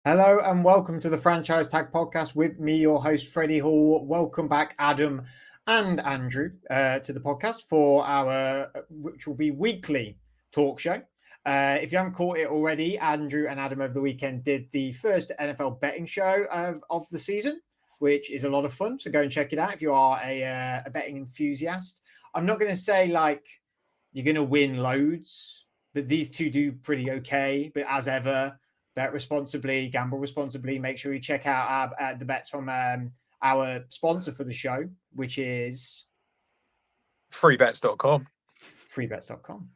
Hello and welcome to the Franchise Tag Podcast with me, your host, Freddie Hall. Welcome back, Adam and Andrew, to the podcast for our, which will be weekly talk show. If you haven't caught it already, Andrew and Adam over the weekend did the first NFL betting show of the season, which is a lot of fun. So go and check it out if you are a betting enthusiast. I'm not going to say like you're going to win loads, but these two do pretty okay. But as ever, bet responsibly, gamble responsibly. Make sure you check out the bets from our sponsor for the show, which is freebets.com. freebets.com.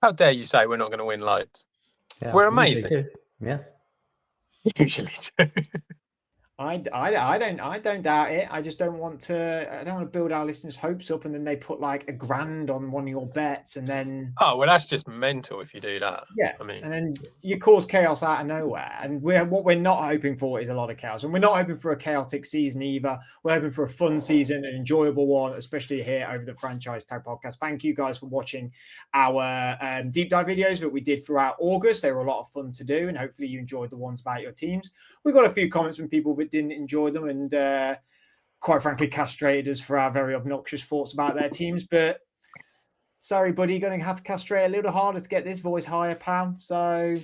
How dare you say we're not going to win loads? Yeah, we're amazing. Yeah. Usually do. I don't doubt it. I just don't want to build our listeners' hopes up and then they put like $1,000 on one of your bets and then that's just mental if you do that. Yeah, I mean, and then you cause chaos out of nowhere. And what we're not hoping for is a lot of chaos. And we're not hoping for a chaotic season either. We're hoping for a fun season, an enjoyable one, especially here over the Franchise Tag Podcast. Thank you guys for watching our deep dive videos that we did throughout August. They were a lot of fun to do, and hopefully you enjoyed the ones about your teams. We got a few comments from people that didn't enjoy them and quite frankly castrated us for our very obnoxious thoughts about their teams. But sorry, buddy, you're going to have to castrate a little harder to get this voice higher, pal. So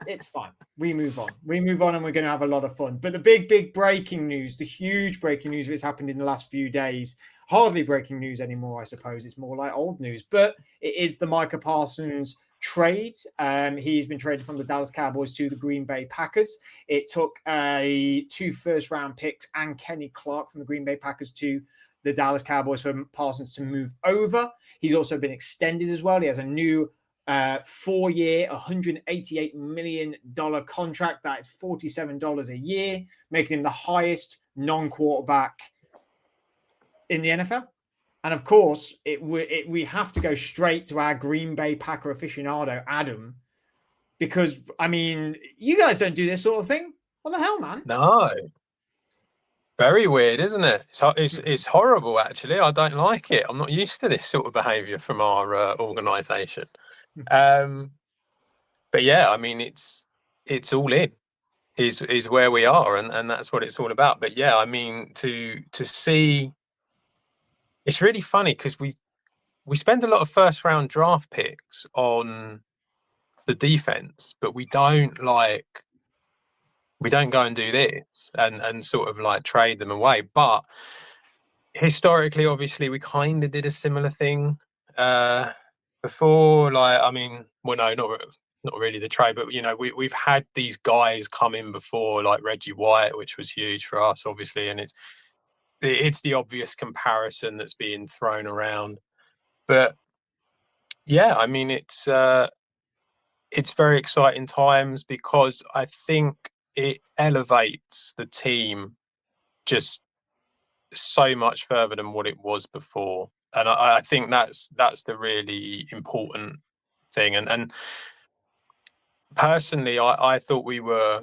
it's fine. We move on, and we're going to have a lot of fun. But the big breaking news, the huge breaking news that's happened in the last few days, hardly breaking news anymore, I suppose. It's more like old news. But it is the Micah Parsons trade. He's been traded from the Dallas Cowboys to the Green Bay Packers. It took 2 first-round picks and Kenny Clark from the Green Bay Packers to the Dallas Cowboys for Parsons to move over. He's also been extended as well. He has a new 4-year, $188 million contract. That is $47 a year, making him the highest non-quarterback in the NFL. And of course, we have to go straight to our Green Bay Packer aficionado, Adam, because, I mean, you guys don't do this sort of thing. What the hell, man? No. Very weird, isn't it? It's horrible, actually. I don't like it. I'm not used to this sort of behaviour from our organisation. But yeah, I mean, it's all in. Is where we are, and that's what it's all about. But yeah, I mean, to see, it's really funny because we spend a lot of first round draft picks on the defense, but we don't go and do this and sort of like trade them away. But historically, obviously, we kind of did a similar thing before. Like, I mean, well, no, not really the trade, but we've had these guys come in before, like Reggie White, which was huge for us, obviously, and it's the obvious comparison that's being thrown around. But yeah, I mean, it's very exciting times because I think it elevates the team just so much further than what it was before, and I think that's the really important thing. And personally, I thought we were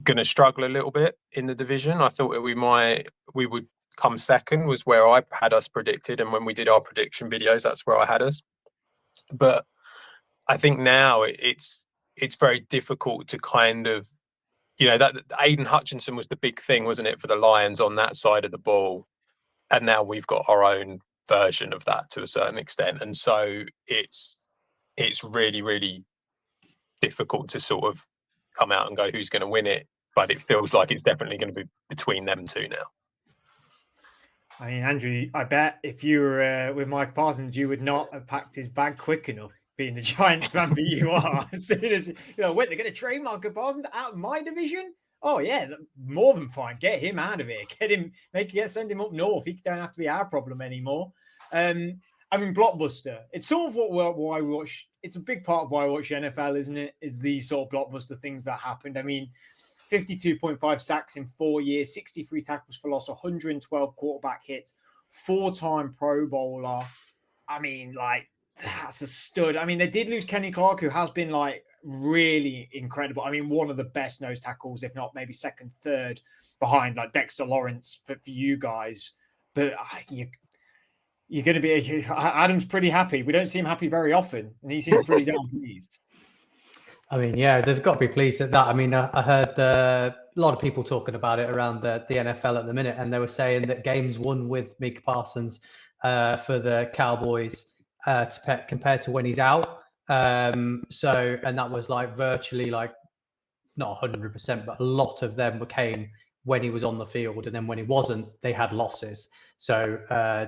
going to struggle a little bit in the division. I thought we would come second, was where I had us predicted, and when we did our prediction videos, that's where I had us. But I think now it's very difficult to kind of, that Aiden Hutchinson was the big thing, wasn't it, for the Lions on that side of the ball, and now we've got our own version of that to a certain extent, and so it's really, really difficult to sort of come out and go who's going to win it, but it feels like it's definitely going to be between them two now. I mean, Andrew, I bet if you were with Mike Parsons, you would not have packed his bag quick enough, being the Giants fan that you are. As soon as, wait, they're going to trade Micah Parsons out of my division? Oh, yeah, more than fine. Get him out of here. Send him up north. He don't have to be our problem anymore. I mean, blockbuster. It's sort of why we watch. It's a big part of why I watch NFL, isn't it? Is these sort of blockbuster things that happened. I mean, 52.5 sacks in 4 years, 63 tackles for loss, 112 quarterback hits, 4-time Pro Bowler. I mean, like, that's a stud. I mean, they did lose Kenny Clark, who has been, like, really incredible. I mean, one of the best nose tackles, if not maybe second, third, behind, like, Dexter Lawrence for you guys. But you're going to be... Adam's pretty happy. We don't see him happy very often, and he seems pretty damn pleased. I mean, yeah, they've got to be pleased at that. I mean, I heard a lot of people talking about it around the NFL at the minute, and they were saying that games won with Micah Parsons for the Cowboys compared to when he's out. And that was like virtually like not 100%, but a lot of them came when he was on the field, and then when he wasn't, they had losses. So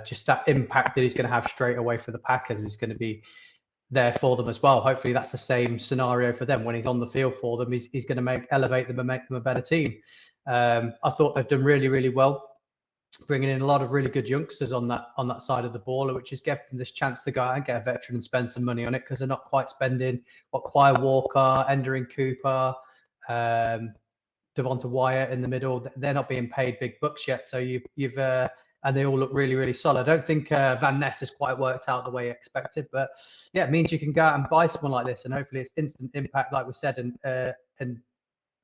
just that impact that he's going to have straight away for the Packers is going to be there for them as well. Hopefully that's the same scenario for them. When he's on the field for them, he's going to elevate them and make them a better team. I thought they've done really, really well, bringing in a lot of really good youngsters on that side of the ball, which is giving them this chance to go out and get a veteran and spend some money on it, because they're not quite spending what Quire Walker, Endering Cooper, Devonta Wyatt in the middle. They're not being paid big bucks yet. So you've and they all look really, really solid. I don't think Van Ness has quite worked out the way expected, but yeah, it means you can go out and buy someone like this, and hopefully it's instant impact, like we said, and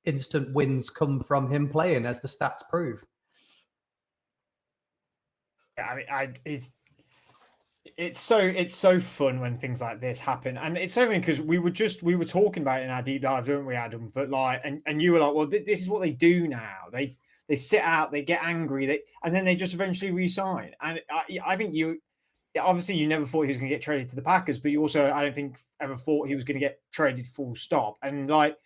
instant wins come from him playing, as the stats prove. Yeah, I mean, it's so fun when things like this happen, and it's so funny because we were talking about it in our deep dive, weren't we, Adam? But like, and you were like, well, this is what they do now. They sit out, they get angry, and then they just eventually resign. And I think obviously you never thought he was going to get traded to the Packers, but you also, I don't think, ever thought he was going to get traded full stop. And like,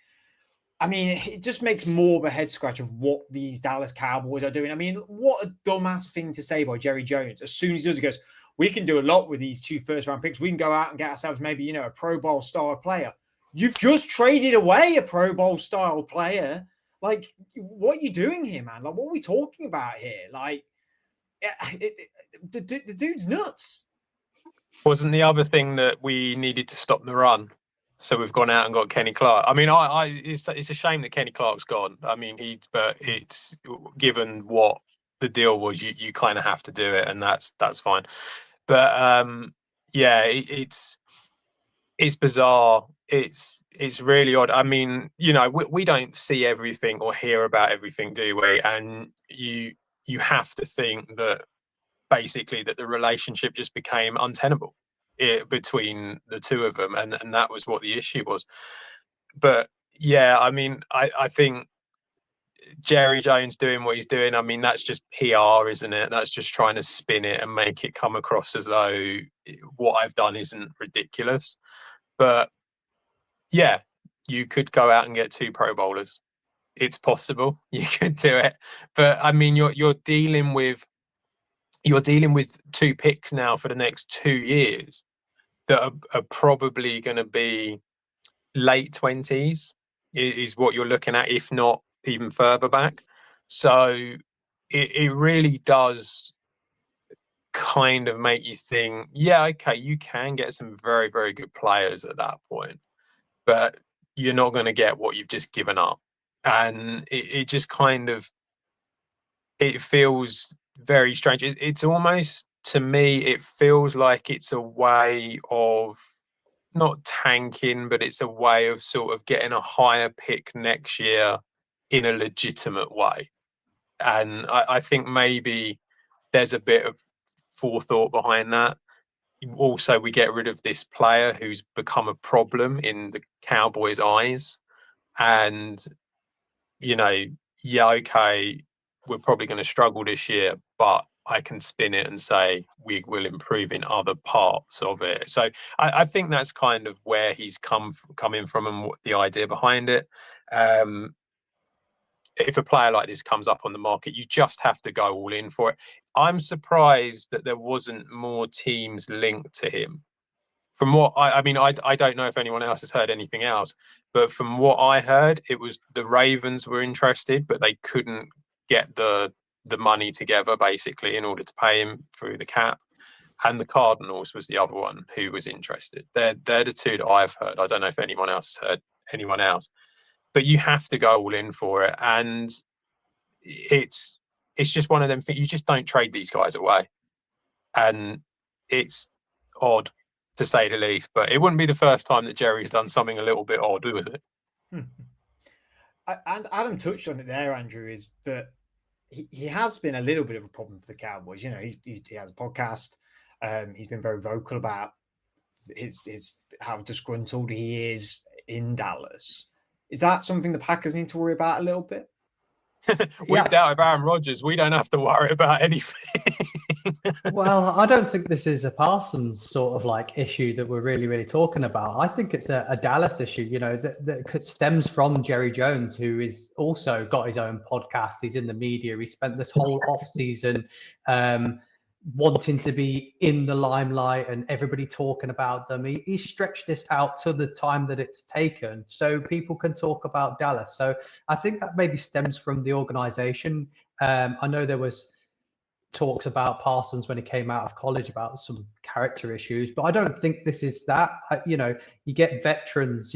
I mean, it just makes more of a head scratch of what these Dallas Cowboys are doing. I mean, what a dumbass thing to say by Jerry Jones. As soon as he does, he goes, we can do a lot with these 2 first-round picks. We can go out and get ourselves maybe, a Pro Bowl style player. You've just traded away a Pro Bowl style player. Like, what are you doing here, man? Like, what are we talking about here? Like, the dude's nuts. Wasn't the other thing that we needed to stop the run? So we've gone out and got Kenny Clark. I mean, it's a shame that Kenny Clark's gone. I mean, but it's given what the deal was, you kind of have to do it, and that's fine. But yeah, it's bizarre. It's really odd. I mean, we don't see everything or hear about everything, do we? And you have to think that basically that the relationship just became untenable between the two of them, and that was what the issue was. But yeah, I mean, I think Jerry Jones doing what he's doing, I mean, that's just PR, isn't it? That's just trying to spin it and make it come across as though what I've done isn't ridiculous. But yeah, you could go out and get 2 Pro Bowlers. It's possible. You could do it. But I mean, you're dealing with 2 picks now for the next 2 years that are probably going to be late 20s is what you're looking at, if not even further back. So it really does kind of make you think, yeah, okay, you can get some very, very good players at that point, but you're not going to get what you've just given up. And it just kind of, it feels very strange. It's almost, to me, it feels like it's a way of not tanking, but it's a way of sort of getting a higher pick next year in a legitimate way. And I think maybe there's a bit of forethought behind that. Also, we get rid of this player who's become a problem in the Cowboys' eyes. And, yeah, okay, we're probably going to struggle this year, but I can spin it and say we will improve in other parts of it. So I think that's kind of where he's coming from and what the idea behind it. If a player like this comes up on the market, you just have to go all in for it. I'm surprised that there wasn't more teams linked to him. From what I mean, I don't know if anyone else has heard anything else, but from what I heard, it was the Ravens were interested, but they couldn't get the money together basically in order to pay him through the cap. And the Cardinals was the other one who was interested. They're the 2 that I've heard. I don't know if anyone else has heard anyone else, but you have to go all in for it. And it's just one of them things. You just don't trade these guys away, and it's odd, to say the least. But it wouldn't be the first time that Jerry's done something a little bit odd, would it? And Adam touched on it there, Andrew, is that he has been a little bit of a problem for the Cowboys. He has a podcast. He's been very vocal about his how disgruntled he is in Dallas. Is that something the Packers need to worry about a little bit? Without Aaron Rodgers, we don't have to worry about anything. Well, I don't think this is a Parsons sort of like issue that we're really talking about. I think it's a Dallas issue, you know, that stems from Jerry Jones, who is also got his own podcast. He's in the media. He spent this whole off season wanting to be in the limelight and everybody talking about them. He stretched this out to the time that it's taken so people can talk about Dallas. So I think that maybe stems from the organization. I know there was talks about Parsons when he came out of college about some character issues, but I don't think this is that. You know, you get veterans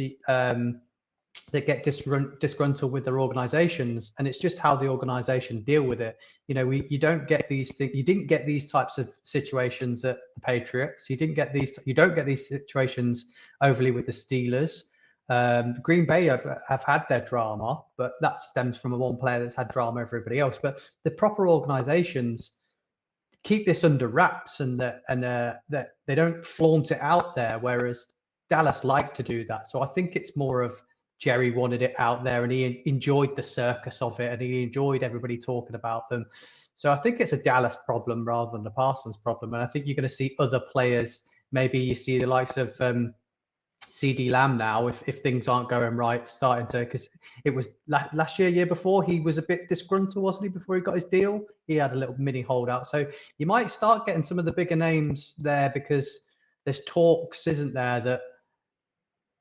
that get disgruntled with their organizations, and it's just how the organization deal with it. You know, you don't get these things. You didn't get these types of situations at the Patriots. You don't get these situations overly with the Steelers. Green Bay have had their drama, but that stems from a one player that's had drama over everybody else. But the proper organizations keep this under wraps, and that they don't flaunt it out there, whereas Dallas like to do that. So I think it's more of Jerry wanted it out there and he enjoyed the circus of it and he enjoyed everybody talking about them. So I think it's a Dallas problem rather than a Parsons problem. And I think you're going to see other players, maybe you see the likes of CD Lamb now, if things aren't going right, starting to, because it was last year before, he was a bit disgruntled, wasn't he, before he got his deal? He had a little mini holdout. So you might start getting some of the bigger names there because there's talks, isn't there, that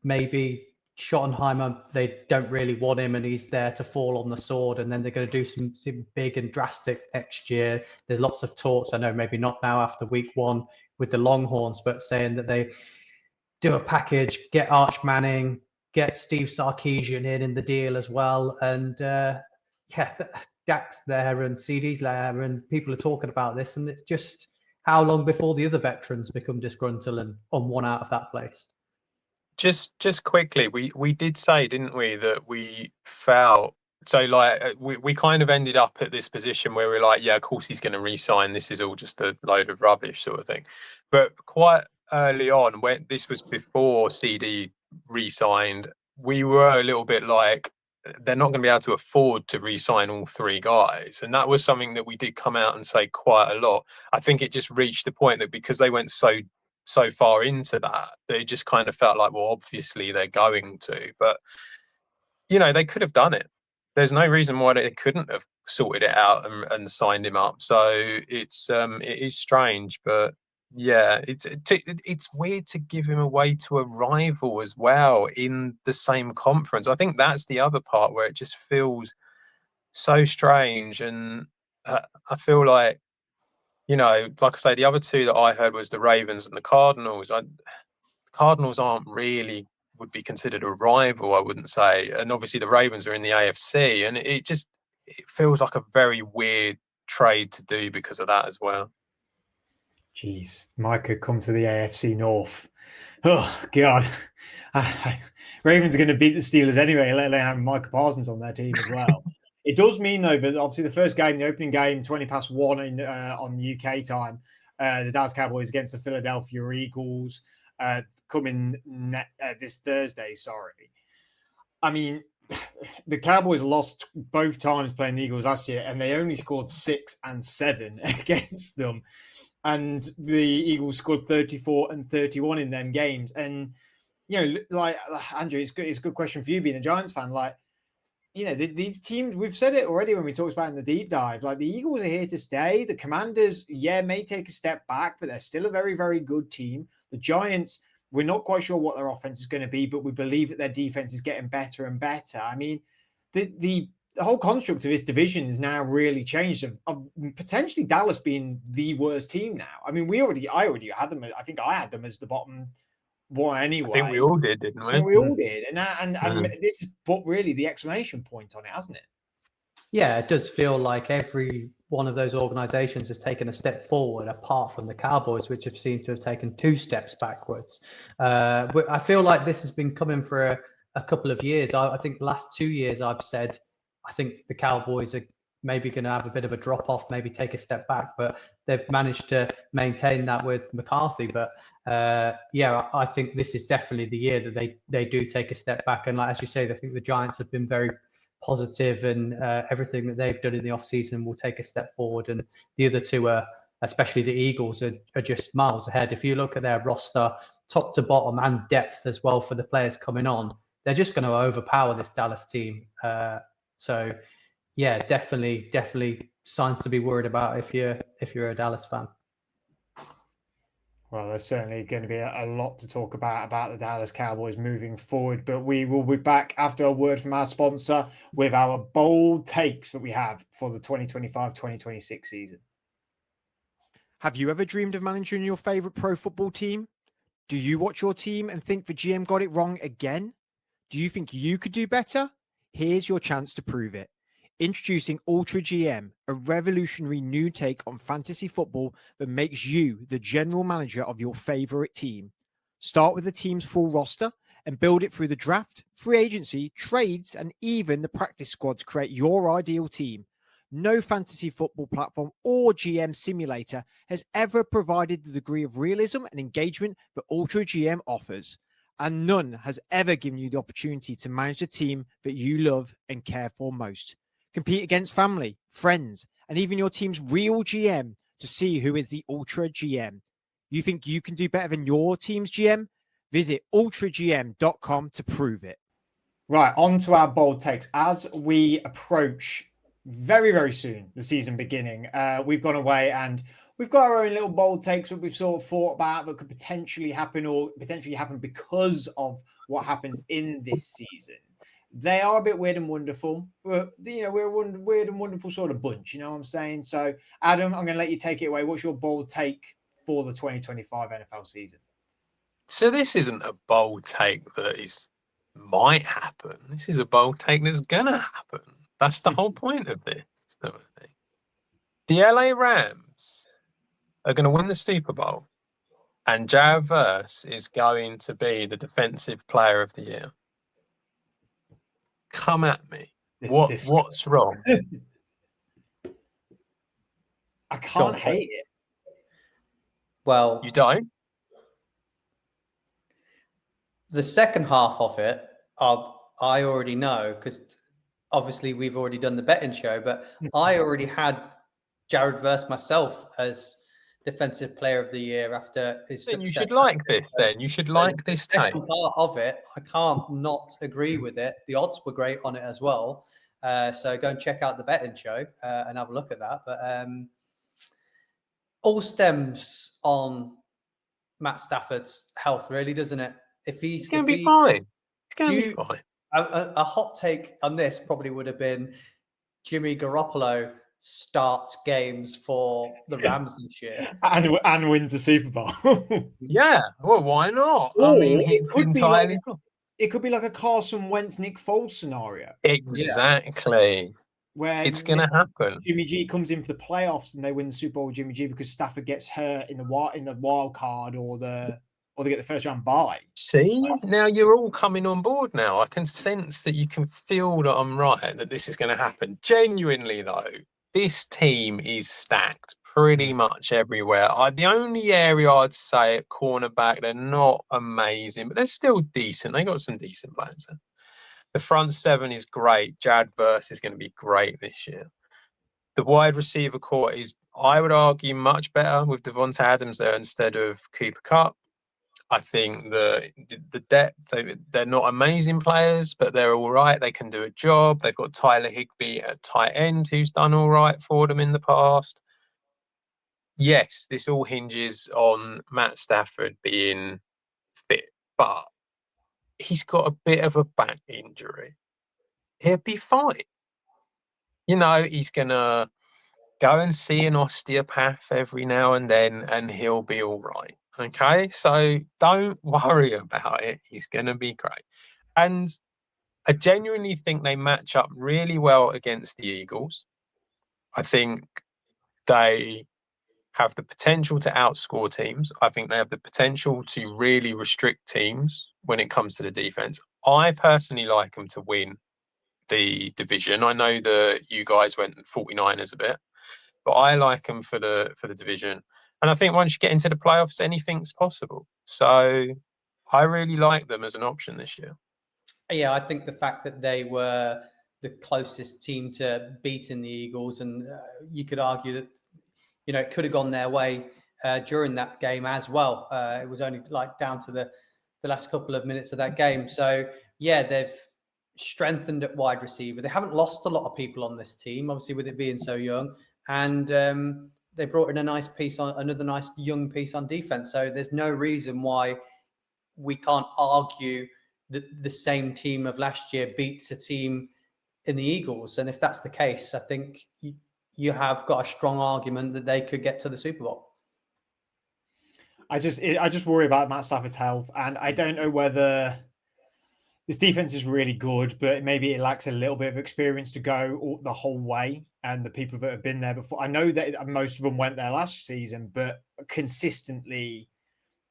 maybe Schottenheimer, they don't really want him and he's there to fall on the sword, and then they're going to do something big and drastic next year. There's lots of talks, I know maybe not now after week 1 with the Longhorns, but saying that they do a package, get Arch Manning, get Steve Sarkisian in the deal as well. And Dak's there and CD's there and people are talking about this, and it's just how long before the other veterans become disgruntled and on one out of that place? Just quickly, we did say, didn't we, that we felt so like we kind of ended up at this position where we're like, yeah, of course he's going to re-sign. This is all just a load of rubbish sort of thing. But quite early on, when this was before CD re-signed, we were a little bit like, they're not going to be able to afford to re-sign all 3 guys. And that was something that we did come out and say quite a lot. I think it just reached the point that because they went so far into that it just kind of felt like, well, obviously they're going to, but you know, they could have done it. There's no reason why they couldn't have sorted it out and signed him up. So it is strange, but yeah, it's weird to give him away to a rival as well in the same conference. I think that's the other part where it just feels so strange. And I feel like, you know, like I say, the other 2 that I heard was the Ravens and the Cardinals. The Cardinals aren't really would be considered a rival, I wouldn't say. And obviously the Ravens are in the AFC, and it feels like a very weird trade to do because of that as well. Jeez, Micah come to the AFC North. Oh, God. Ravens are going to beat the Steelers anyway, let alone having Micah Parsons on their team as well. It does mean, though, that obviously the first game, the opening game, 1:20 on UK time, the Dallas Cowboys against the Philadelphia Eagles, coming this Thursday, sorry. I mean, the Cowboys lost both times playing the Eagles last year, and they only scored 6 and 7 against them. And the Eagles scored 34 and 31 in them games. And, you know, like, Andrew, it's a good question for you being a Giants fan. Like, you know, these teams, we've said it already when we talked about in the deep dive, like the Eagles are here to stay. The Commanders, may take a step back, but they're still a very, very good team. The Giants, we're not quite sure what their offense is going to be, but we believe that their defense is getting better and better. I mean, the whole construct of this division is now really changed of potentially Dallas being the worst team now. I mean, I already had them. I think I had them as the bottom one anyway. I think we all did, didn't we? I think we all did. And this is put really the exclamation point on it, hasn't it? Yeah, it does feel like every one of those organizations has taken a step forward, apart from the Cowboys, which have seemed to have taken 2 steps backwards. But I feel like this has been coming for a couple of years. I think the last 2 years I've said, I think the Cowboys are maybe going to have a bit of a drop off, maybe take a step back, but they've managed to maintain that with McCarthy. But I think this is definitely the year that they do take a step back. And like, as you say, I think the Giants have been very positive, and everything that they've done in the offseason will take a step forward. And the other two are, especially the Eagles, are just miles ahead. If you look at their roster, top to bottom, and depth as well for the players coming on, they're just going to overpower this Dallas team. So yeah, definitely signs to be worried about if you're a Dallas fan. Well, there's certainly going to be a lot to talk about the Dallas Cowboys moving forward, but we will be back after a word from our sponsor with our bold takes that we have for the 2025-2026 season. Have you ever dreamed of managing your favorite pro football team? Do you watch your team and think the GM got it wrong again? Do you think you could do better? Here's your chance to prove it. Introducing Ultra GM, a revolutionary new take on fantasy football that makes you the general manager of your favorite team. Start with the team's full roster and build it through the draft, free agency, trades, and even the practice squad to create your ideal team. No fantasy football platform or GM simulator has ever provided the degree of realism and engagement that Ultra GM offers. And none has ever given you the opportunity to manage a team that you love and care for most. Compete against family, friends, and even your team's real GM to see who is the Ultra GM. You think you can do better than your team's GM? Visit ultragm.com to prove it. Right, on to our bold takes. As we approach very, very soon the season beginning, we've gone away and we've got our own little bold takes that we've sort of thought about that could potentially happen or potentially happen because of what happens in this season. They are a bit weird and wonderful, but we're a weird and wonderful sort of bunch, you know what I'm saying? So, Adam, I'm going to let you take it away. What's your bold take for the 2025 NFL season? So this isn't a bold take that might happen. This is a bold take that's gonna happen. That's the whole point of this sort of thing. The LA Rams are going to win the Super Bowl, and Jared Verse is going to be the Defensive Player of the Year. Come at me. What's wrong? I can't hate it. Well, You don't? the second half of it, I already know, because obviously we've already done the betting show, but I already had Jared Verse myself as Defensive Player of the Year after his Then success. you should like this then. You should like this take. Second part of it, I can't not agree with it. The odds were great on it as well. So go and check out the betting show and have a look at that. But all stems on Matt Stafford's health, really, doesn't it? It's going to be fine. It's going to be fine. A hot take on this probably would have been Jimmy Garoppolo starts games for the Rams this year and wins the Super Bowl. Yeah, well, why not? Or I mean, it could be like a Carson Wentz, Nick Foles scenario. Exactly. Where it's going to happen. Jimmy G comes in for the playoffs and they win the Super Bowl with Jimmy G because Stafford gets hurt in the wild card or they get the first round bye. See, now you're all coming on board now. I can sense that you can feel that I'm right, that this is going to happen. Genuinely, though, this team is stacked pretty much everywhere. The only area I'd say at cornerback, they're not amazing, but they're still decent. They got some decent players there. The front seven is great. Jared Verse is going to be great this year. The wide receiver core is, I would argue, much better with Devonta Adams there instead of Cooper Kupp. I think the depth, they're not amazing players, but they're all right. They can do a job. They've got Tyler Higbee at tight end, who's done all right for them in the past. Yes, this all hinges on Matt Stafford being fit, but he's got a bit of a back injury. He'll be fine. He's going to go and see an osteopath every now and then, and he'll be all right. Okay, so don't worry about it. He's going to be great. And I genuinely think they match up really well against the Eagles. I think they have the potential to outscore teams. I think they have the potential to really restrict teams when it comes to the defense. I personally like them to win the division. I know that you guys went 49ers a bit, but I like them for the division. And I think once you get into the playoffs, anything's possible. So I really like them as an option this year. Yeah, I think the fact that they were the closest team to beating the Eagles, and you could argue that it could have gone their way during that game as well. It was only like down to the last couple of minutes of that game. So yeah, they've strengthened at wide receiver. They haven't lost a lot of people on this team, obviously with it being so young, and they brought in another nice young piece on defense. So there's no reason why we can't argue that the same team of last year beats a team in the Eagles. And if that's the case, I think you have got a strong argument that they could get to the Super Bowl. I just worry about Matt Stafford's health, and I don't know whether this defense is really good, but maybe it lacks a little bit of experience to go the whole way. And the people that have been there before, I know that most of them went there last season, but consistently,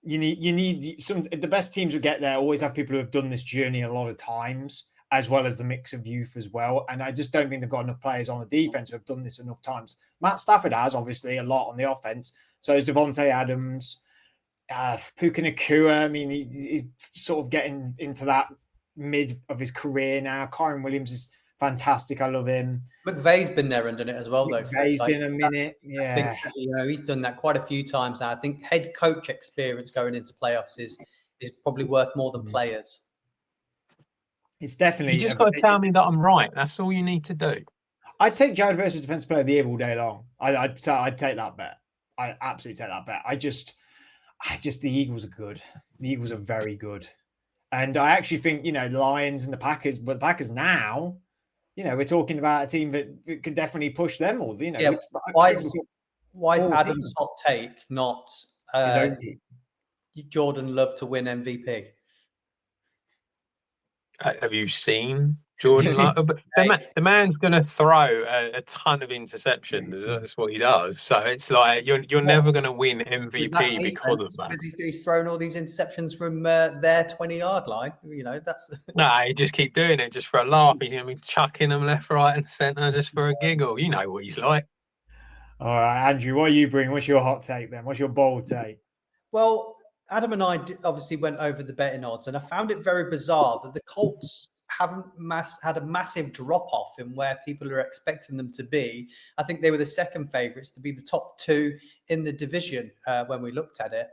you need some. The best teams who get there always have people who have done this journey a lot of times, as well as the mix of youth as well. And I just don't think they've got enough players on the defense who have done this enough times. Matt Stafford has obviously a lot on the offense. So is Devontae Adams, Puka Nacua. I mean, he's sort of getting into that mid of his career now. Kyron Williams is fantastic. I love him. McVay's been there and done it as well, though. McVay's been a minute. Yeah. I think, he's done that quite a few times now. I think head coach experience going into playoffs is probably worth more than players. It's definitely. You just got to tell me that I'm right. That's all you need to do. I'd take Jared versus Defensive Player of the Year all day long. I'd take that bet. I absolutely take that bet. I just the Eagles are good. The Eagles are very good. And I actually think, the Lions and the Packers, but the Packers now, we're talking about a team that could definitely push them all. Why is Adam's hot take not Jordan Love to win MVP? Have you seen Jordan Love? The man's going to throw a ton of interceptions. That's what he does. So it's like you're never going to win MVP because of that. Because he's thrown all these interceptions from their 20-yard line. That's no. He just keep doing it just for a laugh. He's going to be chucking them left, right, and centre just for a giggle. You know what he's like. All right, Andrew, what are you bringing? What's your hot take then? What's your bold take? Well, Adam and I obviously went over the betting odds, and I found it very bizarre that the Colts haven't had a massive drop-off in where people are expecting them to be. I think they were the second favourites to be the top two in the division when we looked at it.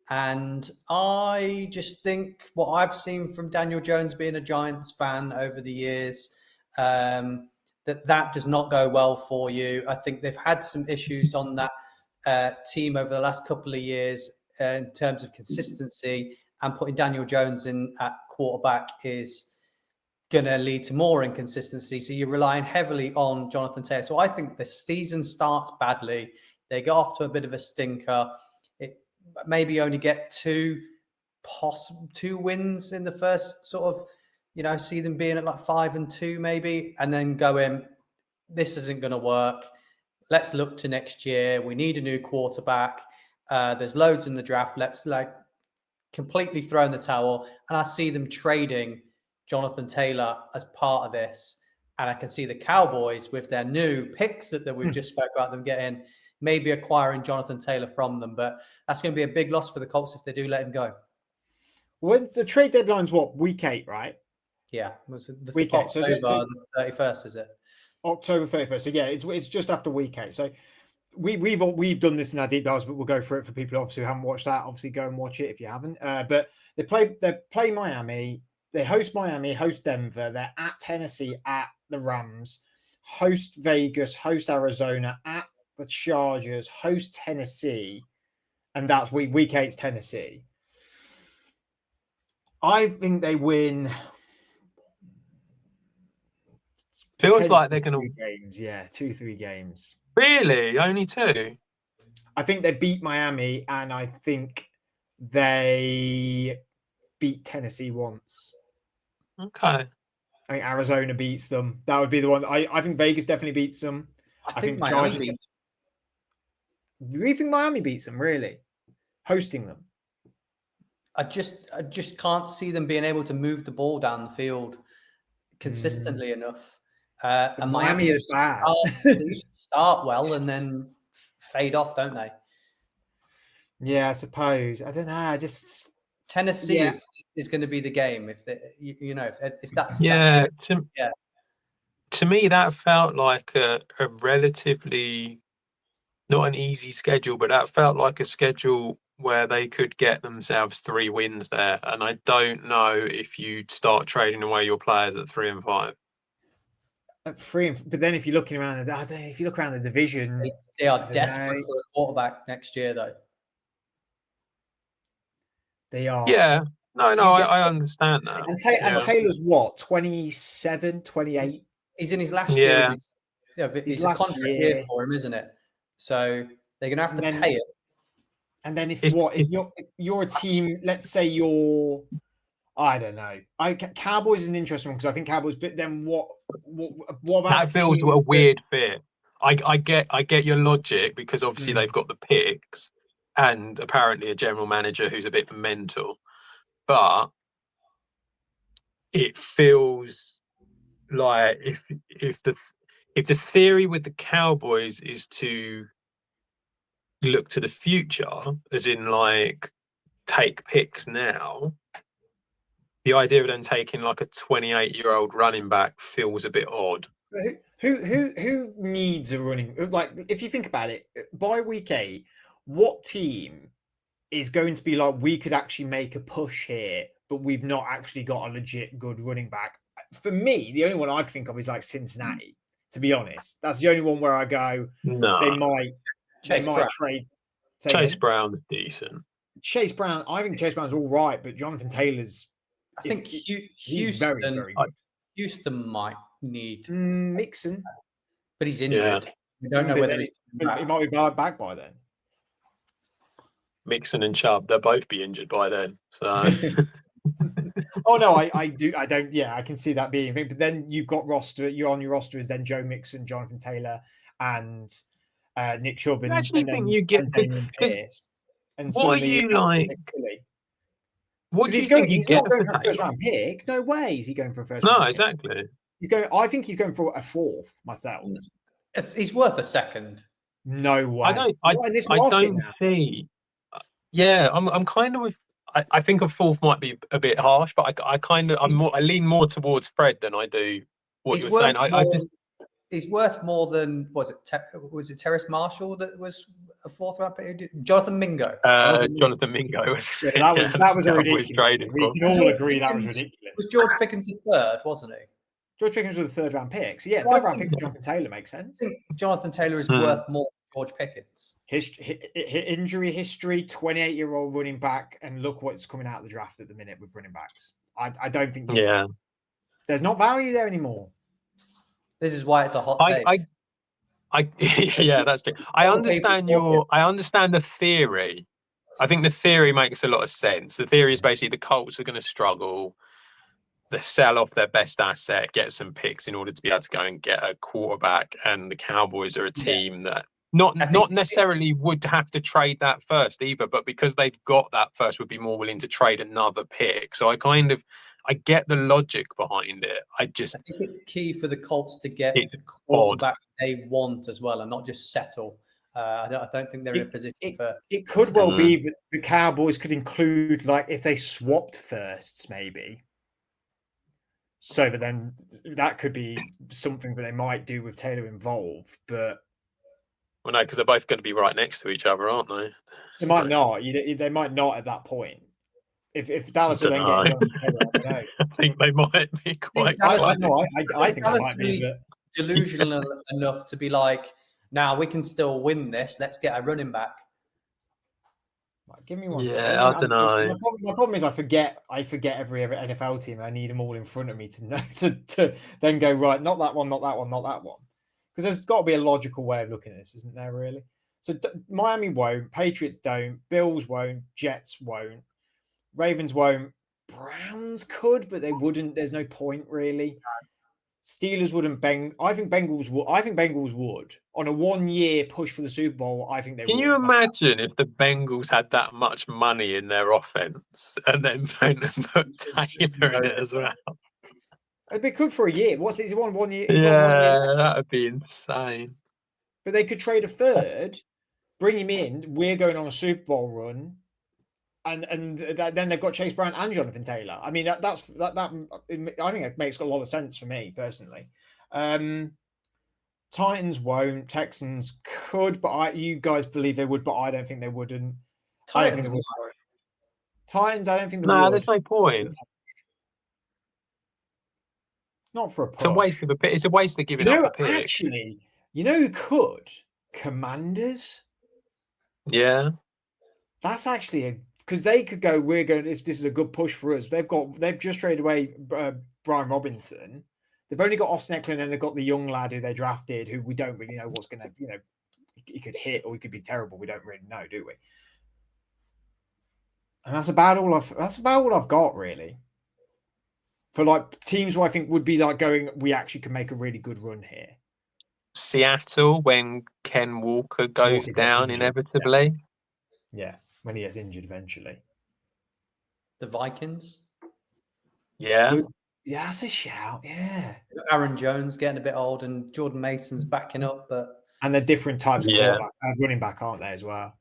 And I just think what I've seen from Daniel Jones being a Giants fan over the years, that does not go well for you. I think they've had some issues on that team over the last couple of years in terms of consistency, and putting Daniel Jones in at quarterback is going to lead to more inconsistency. So you're relying heavily on Jonathan Taylor. So I think the season starts badly. They get off to a bit of a stinker. It maybe only get two wins in the first sort of, see them being at like 5-2 maybe, and then going, this isn't going to work. Let's look to next year. We need a new quarterback. There's loads in the draft. Let's completely throw in the towel. And I see them trading Jonathan Taylor as part of this. And I can see the Cowboys with their new picks that we've just spoke about them getting, maybe acquiring Jonathan Taylor from them. But that's going to be a big loss for the Colts if they do let him go. When the trade deadline's week 8, right? Yeah. The week 8. So the 31st, is it? October 31st. So yeah, it's just after week 8. So we've done this in our deep dives, but we'll go through it for people obviously who haven't watched that. Obviously, go and watch it if you haven't. But they play Miami, they host Miami, host Denver, they're at Tennessee, at the Rams, host Vegas, host Arizona, at the Chargers, host Tennessee, and that's week 8's Tennessee. I think they win. Feels like they're going to games. Yeah, 2-3 games. Really? Only 2? I think they beat Miami, and I think they beat Tennessee once. Okay. I think Arizona beats them. That would be the one. I think Vegas definitely beats them. I think Miami beats them. Do you think Miami beats them, really? Hosting them? I just can't see them being able to move the ball down the field consistently enough. But And Miami is bad. Start well and then fade off, don't they? Yeah, I suppose. I don't know. I just Tennessee Yeah. is going to be the game if they, you know, if that's Yeah, that's the, to me that felt like a relatively not an easy schedule, but that felt like a schedule where they could get themselves 3 wins there. And I don't know if you'd start trading away your players at 3 and 5. at 3, but then if you're looking around, I don't know, if you look around the division, they I are don't desperate know. for a quarterback next year, though. They are. Yeah, no, You get- I understand that. And Yeah. Taylor's what, 27, 28? He's in his last year. Yeah. Isn't he? Yeah, His it's a last contract year year. for him, isn't it? So they're going to have to And then- pay it. And then if It's- you're a team, let's say you're, I don't know, Cowboys is an interesting one because I think Cowboys. But then what about That a feels team a that- weird fit. I get your logic because obviously they've got the picks and apparently a general manager who's a bit mental, but it feels like if the theory with the Cowboys is to look to the future, as in like take picks now, the idea of them taking like a 28-year-old running back feels a bit odd. Who needs a running, like, if you think about it, by week 8, what team is going to be like, we could actually make a push here, but we've not actually got a legit good running back? For me, the only one I can think of is like Cincinnati, to be honest. That's the only one where I go, No, they might Brown. trade. Chase Brown's decent. Chase Brown, I think Chase Brown's all right, but Jonathan Taylor's, I think he's Houston, very, very good. Houston might need, Mixon, but he's injured. Yeah. We don't know but whether then he's he might be back by then. Mixon and Chubb, they'll both be injured by then. So Oh no, I don't. Yeah, I can see that being. But then you've got you're on your roster is then Joe Mixon, Jonathan Taylor, and Nick Chubb, and, I actually and think then you get and Damian because Pierce. And what are suddenly you like? What do you think you he's get not going for for a first Taylor? round pick. No way is he going for a first No, round pick. exactly. He's going. I think he's going for a 4th myself. he's worth a second. No way. I don't. Not in this I market don't now. see. Yeah, I'm kind of with. I think a 4th might be a bit harsh, but I lean more towards Fred than I do what He's you're worth saying. more, he's worth more than was it Terrace Marshall that was a 4th round pick? Jonathan Mingo. Jonathan Mingo was. Yeah, that was a Cowboys ridiculous. trading We for. can all agree that was ridiculous. Was George Pickens the 3rd, wasn't he? George Pickens was the 3rd round pick. So yeah, Well, 3rd round pick for Jonathan Taylor makes sense. I think Jonathan Taylor is worth more than George Pickens. Injury history, 28-year-old running back, and look what's coming out of the draft at the minute with running backs. I don't think there's not value there anymore. This is why it's a hot take. Yeah, that's true. I understand the theory. I think the theory makes a lot of sense. The theory is basically the Colts are going to struggle. They sell off their best asset, get some picks in order to be able to go and get a quarterback. And the Cowboys are a team that not necessarily would have to trade that first either, but because they've got that first, would be more willing to trade another pick. So I get the logic behind it. I think it's key for the Colts to get the quarterback they want as well, and not just settle. I don't think they're in a position for. It could well be that the Cowboys could include, like, if they swapped firsts, maybe. So that then that could be something that they might do with Taylor involved, but well, no, because they're both going to be right next to each other, aren't they? They might not. They might not at that point. If Dallas are then getting Taylor, I don't know. I think they might be quite. I think Dallas it might be delusional enough to be like, now we can still win this. Let's get a running back. Give me one. Yeah, I don't know. My problem is I forget every NFL team. And I need them all in front of me to then go, right, not that one, not that one, not that one. Because there's got to be a logical way of looking at this, isn't there? Really. So Miami won't, Patriots don't, Bills won't, Jets won't, Ravens won't, Browns could, but they wouldn't. There's no point really. Steelers wouldn't. I think Bengals would on a 1-year push for the Super Bowl. I think they would. Can you imagine if the Bengals had that much money in their offense and then put Taylor in it as well? It'd be good for a year. What's it? He's won 1 year. He's won 1 year. Yeah, that would be insane. But they could trade a third, bring him in. We're going on a Super Bowl run, and then they've got Chase Brown and Jonathan Taylor. I mean, that I think it makes a lot of sense for me personally. Titans won't. Texans could, but you guys believe they would, but I don't think they wouldn't. I don't think they would. Titans, I don't think they No, would. there's no point. Not for a push. It's a waste of a pick. It's a waste of giving up a pick. Actually, you know who could? Commanders. Yeah. That's actually because they could go. We're going. This is a good push for us. They've just traded away Brian Robinson. They've only got Austin Eckler, and then they've got the young lad who they drafted, who we don't really know what's going to. He could hit or he could be terrible. We don't really know, do we? And that's about all I've got really. For like teams who I think would be like going, we actually can make a really good run here. Seattle, when Ken Walker goes down inevitably. Yeah, when he gets injured eventually. The Vikings. Yeah. Yeah, that's a shout. Yeah. Aaron Jones getting a bit old and Jordan Mason's backing up, and they're different types of Yeah. running back, aren't they, as well?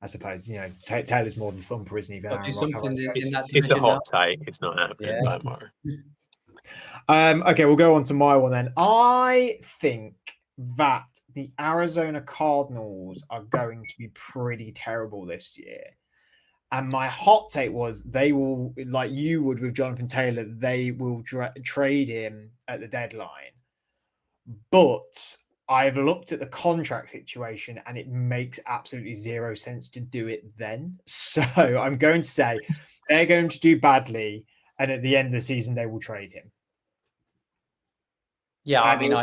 I suppose, Taylor's more than thumper, isn't he? Got to do something in that It's a division hot now. take. It's not happening. Yeah. Don't worry. Okay, we'll go on to my one then. I think that the Arizona Cardinals are going to be pretty terrible this year. And my hot take was they will, like you would with Jonathan Taylor, they will trade him at the deadline. But I've looked at the contract situation and it makes absolutely zero sense to do it then. So I'm going to say they're going to do badly. And at the end of the season, they will trade him. Yeah, I mean,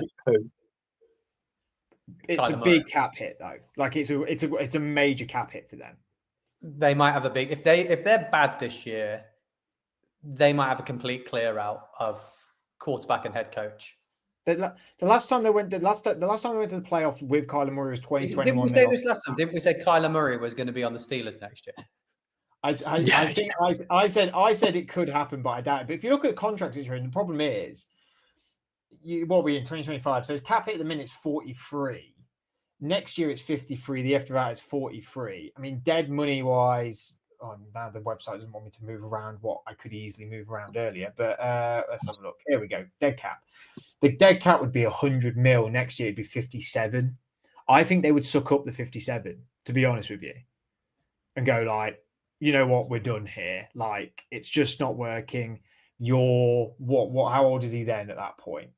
it's a big cap hit though. Like it's a major cap hit for them. They might have a big if they're bad this year, they might have a complete clear out of quarterback and head coach. The last time they went to the playoffs with Kyler Murray was 2021. Didn't we say this last time? Didn't we say Kyler Murray was going to be on the Steelers next year? I think I said it could happen, but I doubt it. But if you look at the contract situation, the problem is what are we in 2025? So his cap hit at the minute is 43. Next year it's 53. The after that is 43. I mean, dead money wise, now the website doesn't want me to move around what I could easily move around earlier. But let's have a look. Here we go. Dead cap. The dead cap would be 100 mil. Next year it'd be 57. I think they would suck up the 57, to be honest with you, and go like, you know what, we're done here. Like, it's just not working. You're what? How old is he then at that point?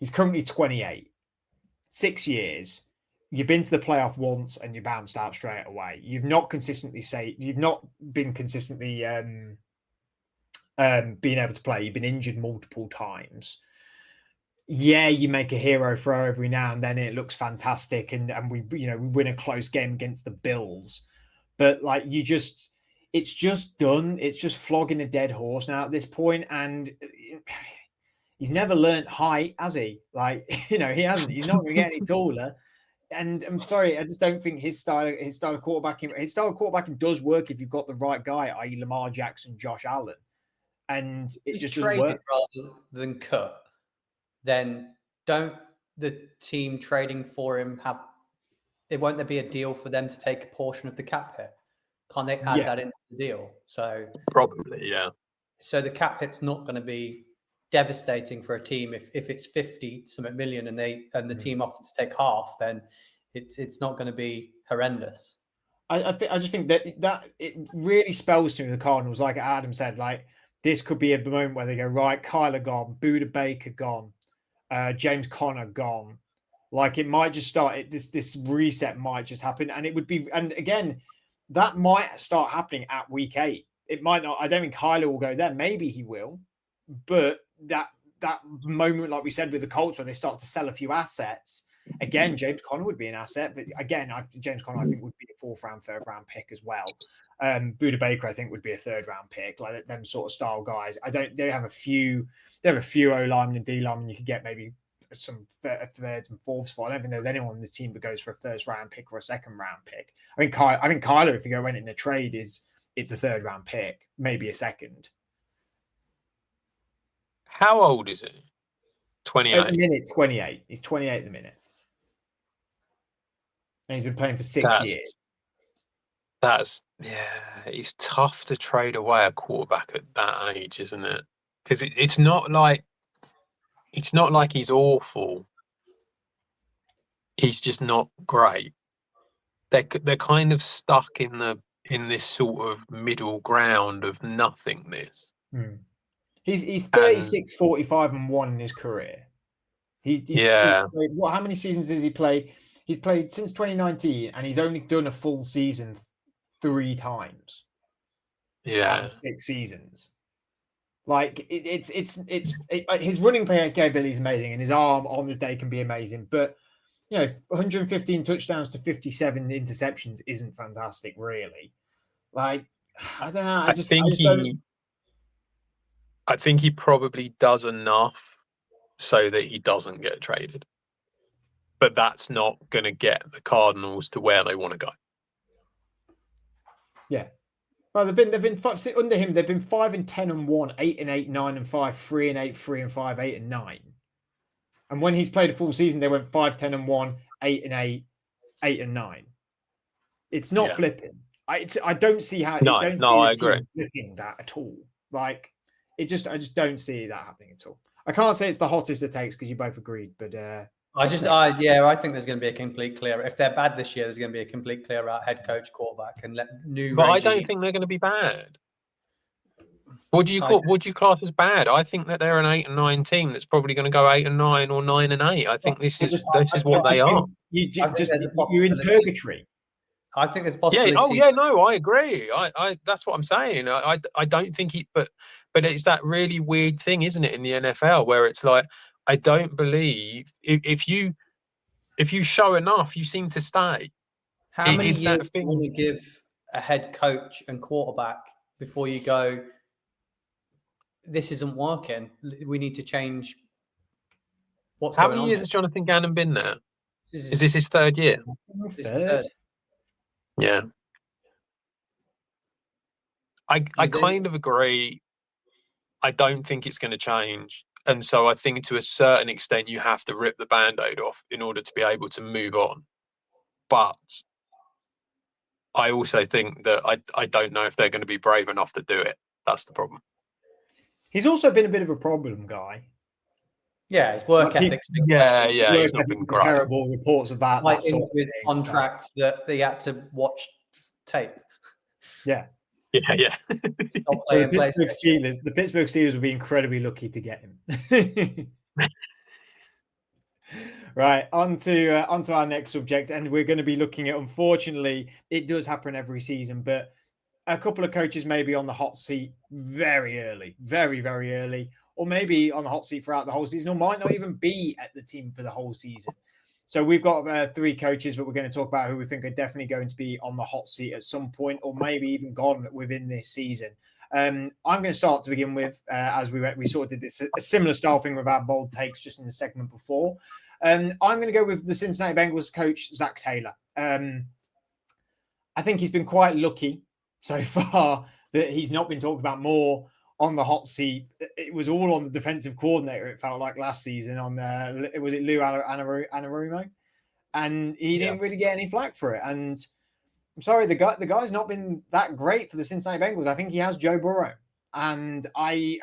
He's currently 28. 6 years. You've been to the playoff once and you bounced out straight away. You've not been consistently being able to play. You've been injured multiple times. Yeah, you make a hero throw every now and then. And it looks fantastic, and we win a close game against the Bills. But like it's just done. It's just flogging a dead horse now at this point, and he's never learned height, has he? Like he hasn't. He's not going to get any taller. And I'm sorry, I just don't think his style of quarterbacking does work if you've got the right guy, i.e. Lamar Jackson, Josh Allen. And it just doesn't work. Rather than cut, then don't the team trading for him won't there be a deal for them to take a portion of the cap hit? Can't they add that into the deal? So probably, yeah. So the cap hit's not going to be devastating for a team if it's 50-something million and the team offers to take half, then it's not going to be horrendous. I just think that it really spells to me the Cardinals, like Adam said, like this could be a moment where they go, right, Kyler gone, Buda Baker gone, James Conner gone. Like it might just start. This reset might just happen, and it would be. And again, that might start happening at week 8. It might not. I don't think Kyler will go there. Maybe he will, but that moment, like we said with the Colts, where they start to sell a few assets. Again, James Conner would be an asset, but again, James Conner I think would be a 4th round, 3rd round pick as well. Buda Baker I think would be a 3rd round pick, like them sort of style guys. They have a few O linemen and D linemen. You could get maybe some 3rds and 4ths for. I don't think there's anyone on this team that goes for a 1st round pick or a 2nd round pick. I think Kyler, if you went in a trade, it's a 3rd round pick, maybe a 2nd. How old is he? At the 28. minute, 28. He's 28 at the minute. And he's been playing for 6 years. It's tough to trade away a quarterback at that age, isn't it? Because it's not like he's awful. He's just not great. They're kind of stuck in this sort of middle ground of nothingness. He's 36, 45, and 1 in his career. He's played, how many seasons has he played? He's played since 2019, and he's only done a full season 3 times. Yeah, out of 6 seasons. Like it's his running play capability is amazing, and his arm on this day can be amazing. But 115 touchdowns to 57 interceptions isn't fantastic, really. Like I don't know. I think he probably does enough so that he doesn't get traded. But that's not going to get the Cardinals to where they want to go. Yeah. Well, they've been under him. They've been 5-10-1, 8-8, 9-5, 3-8, 3-5, 8-9. And when he's played a full season, they went 5-10-1, 8-8, 8-9. It's not flipping. I don't see how. I agree. Flipping that at all. Like I just don't see that happening at all. I can't say it's the hottest it takes because you both agreed, but I think there's going to be a complete clear. If they're bad this year, there's going to be a complete clear out head coach, quarterback, and new. But I don't think they're going to be bad. What do you class as bad? I think that they're an 8-9 team that's probably going to go 8-9 or 9-8. I think this is what they are. You're in purgatory. I think there's possibility. Yeah. Oh, yeah. No, I agree. I that's what I'm saying. I don't think but it's that really weird thing, isn't it, in the NFL where it's like I don't believe if you show enough, you seem to stay. How many years do you want to give a head coach and quarterback before you go, this isn't working, we need to change what's going on? How many years has Jonathan Gannon been there? Is this his 3rd year? Third. Yeah. I kind of agree. I don't think it's going to change. And so I think to a certain extent, you have to rip the Band-Aid off in order to be able to move on. But I also think that I don't know if they're going to be brave enough to do it. That's the problem. He's also been a bit of a problem guy. Yeah, his work ethics. He's not been great. Terrible reports about that sort of thing. Contract that they had to watch tape. Yeah. Yeah. So the Pittsburgh Steelers would be incredibly lucky to get him. Right, on to our next subject, and we're going to be looking at, unfortunately, it does happen every season, but a couple of coaches may be on the hot seat very early, very, very early, or maybe on the hot seat throughout the whole season, or might not even be at the team for the whole season. So we've got 3 coaches that we're going to talk about who we think are definitely going to be on the hot seat at some point, or maybe even gone within this season. I'm going to start to begin with, as we sort of did this a similar style thing with our bold takes just in the segment before. I'm going to go with the Cincinnati Bengals coach, Zach Taylor. I think he's been quite lucky so far that he's not been talked about more on the hot seat. It was all on the defensive coordinator, it felt like last season on was it Lou Anarumo? And he didn't really get any flack for it. And I'm sorry, the guy's not been that great for the Cincinnati Bengals. I think he has Joe Burrow. And I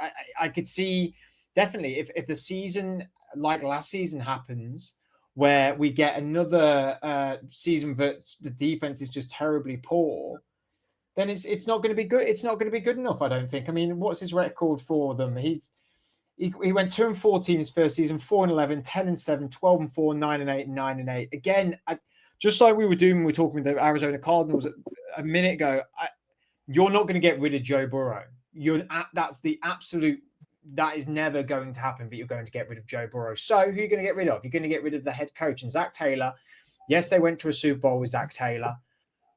could see definitely if the season like last season happens where we get another season but the defense is just terribly poor, then it's not going to be good. It's not going to be good enough, I don't think. I mean, what's his record for them? He went 2-14 his first season, 4-11, 10-7, 12-4, 9-8, 9-8. Again, just like we were doing when we were talking with the Arizona Cardinals a minute ago, you're not going to get rid of Joe Burrow. That's the absolute. That is never going to happen, but you're going to get rid of Joe Burrow. So who are you going to get rid of? You're going to get rid of the head coach and Zach Taylor. Yes, they went to a Super Bowl with Zach Taylor,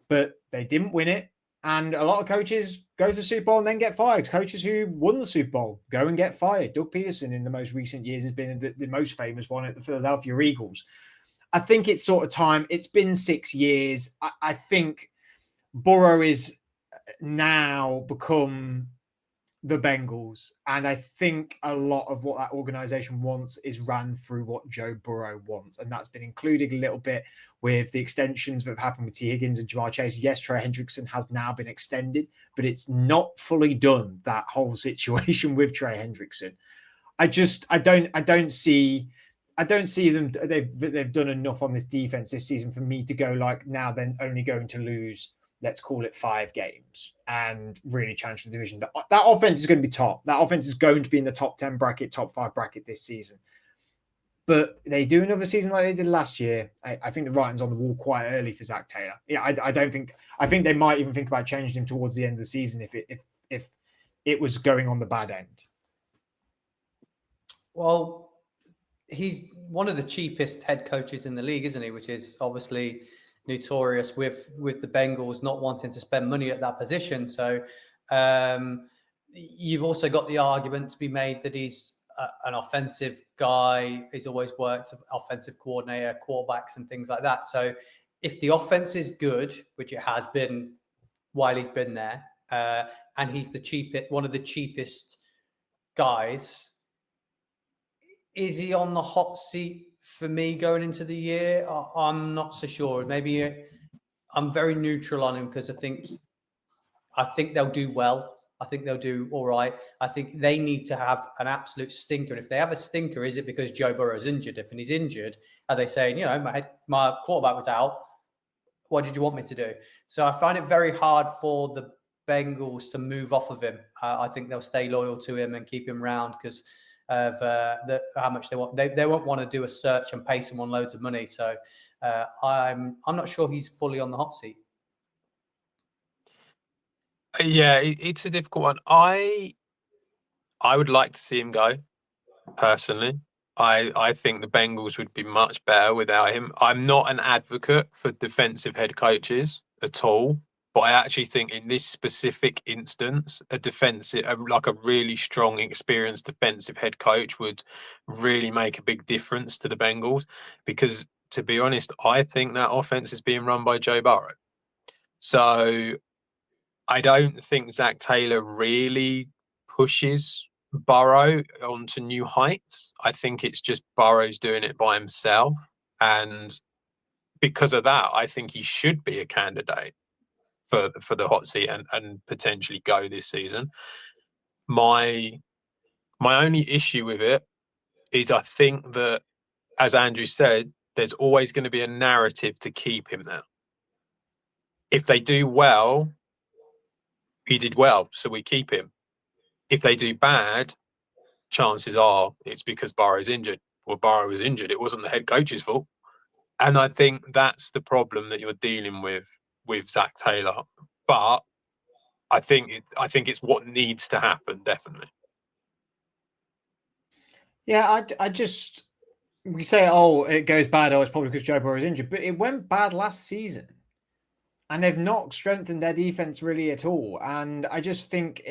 but they didn't win it. And a lot of coaches go to the Super Bowl and then get fired. Coaches who won the Super Bowl go and get fired. Doug Peterson in the most recent years has been the most famous one at the Philadelphia Eagles. I think it's sort of time. It's been 6 years. I think Burrow is now become the Bengals. And I think a lot of what that organization wants is ran through what Joe Burrow wants. And that's been included a little bit with the extensions that have happened with T. Higgins and Jamar Chase. Yes, Trey Hendrickson has now been extended, but it's not fully done, that whole situation with Trey Hendrickson. I don't see them. They've done enough on this defense this season for me to go like, now they're only going to lose, let's call it 5 games, and really challenge the division. That offense is going to be top. That offense is going to be in the top 10 bracket, top 5 bracket this season. But they do another season like they did last year. I think the writing's on the wall quite early for Zach Taylor. Yeah, I think they might even think about changing him towards the end of the season if it was going on the bad end. Well, he's one of the cheapest head coaches in the league, isn't he? Which is obviously notorious with the Bengals not wanting to spend money at that position. So you've also got the argument to be made that he's an offensive guy. He's always worked offensive coordinator, quarterbacks and things like that. So if the offense is good, which it has been while he's been there, and he's one of the cheapest guys, is he on the hot seat for me going into the year? I'm not so sure. Maybe I'm very neutral on him because I think they'll do well. I think they'll do all right. I think they need to have an absolute stinker. And if they have a stinker, is it because Joe Burrow's injured? If he's injured, are they saying, my quarterback was out, what did you want me to do? So I find it very hard for the Bengals to move off of him. I think they'll stay loyal to him and keep him around because of how much they want. They won't want to do a search and pay someone loads of money. So I'm not sure he's fully on the hot seat. Yeah, it's a difficult one. I would like to see him go, personally. I think the Bengals would be much better without him. I'm not an advocate for defensive head coaches at all, but I actually think in this specific instance, like a really strong, experienced defensive head coach would really make a big difference to the Bengals. Because to be honest, I think that offense is being run by Joe Burrow. So I don't think Zach Taylor really pushes Burrow onto new heights. I think it's just Burrow's doing it by himself. And because of that, I think he should be a candidate for the hot seat and potentially go this season. My only issue with it is I think that, as Andrew said, there's always going to be a narrative to keep him there. If they do well, he did well, so we keep him. If they do bad, chances are it's because Burrow's injured. Well, Burrow was injured. It wasn't the head coach's fault. And I think that's the problem that you're dealing with Zach Taylor. But I think it's what needs to happen, definitely. Yeah, we say, it goes bad. It's probably because Joe Burrow is injured, but it went bad last season. And they've not strengthened their defense really at all. And I just think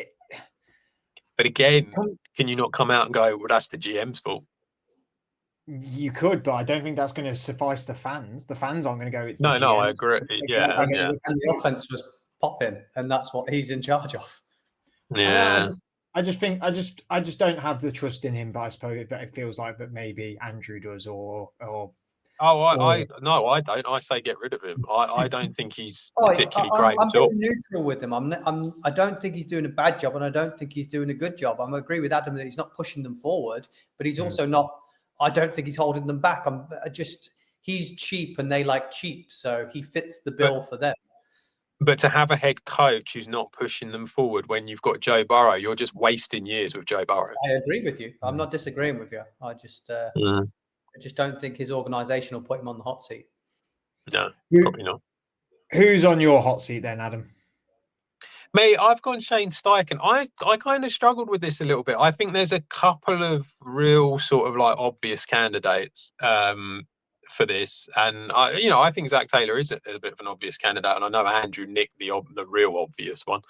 But again, can you not come out and go, well, that's the GM's fault? You could, but I don't think that's going to suffice the fans. The fans aren't going to go, it's the GM. No, I agree. Yeah. And the offense was popping, and that's what he's in charge of. Yeah. I just don't have the trust in him, but I suppose that it feels like that maybe Andrew does or I don't. I say get rid of him. I don't think he's particularly great. I'm very neutral with him. I don't think he's doing a bad job, and I don't think he's doing a good job. I agree with Adam that he's not pushing them forward, but he's also not. I don't think he's holding them back. He's cheap, and they like cheap, so he fits the bill for them. But to have a head coach who's not pushing them forward when you've got Joe Burrow, you're just wasting years with Joe Burrow. I agree with you. I'm not disagreeing with you. I just don't think his organisation will put him on the hot seat. No, probably not. Who's on your hot seat then, Adam? Mate, I've gone Shane Steichen. I kind of struggled with this a little bit. I think there's a couple of real sort of like obvious candidates for this, and I think Zach Taylor is a bit of an obvious candidate, and I know Andrew nicked the real obvious one,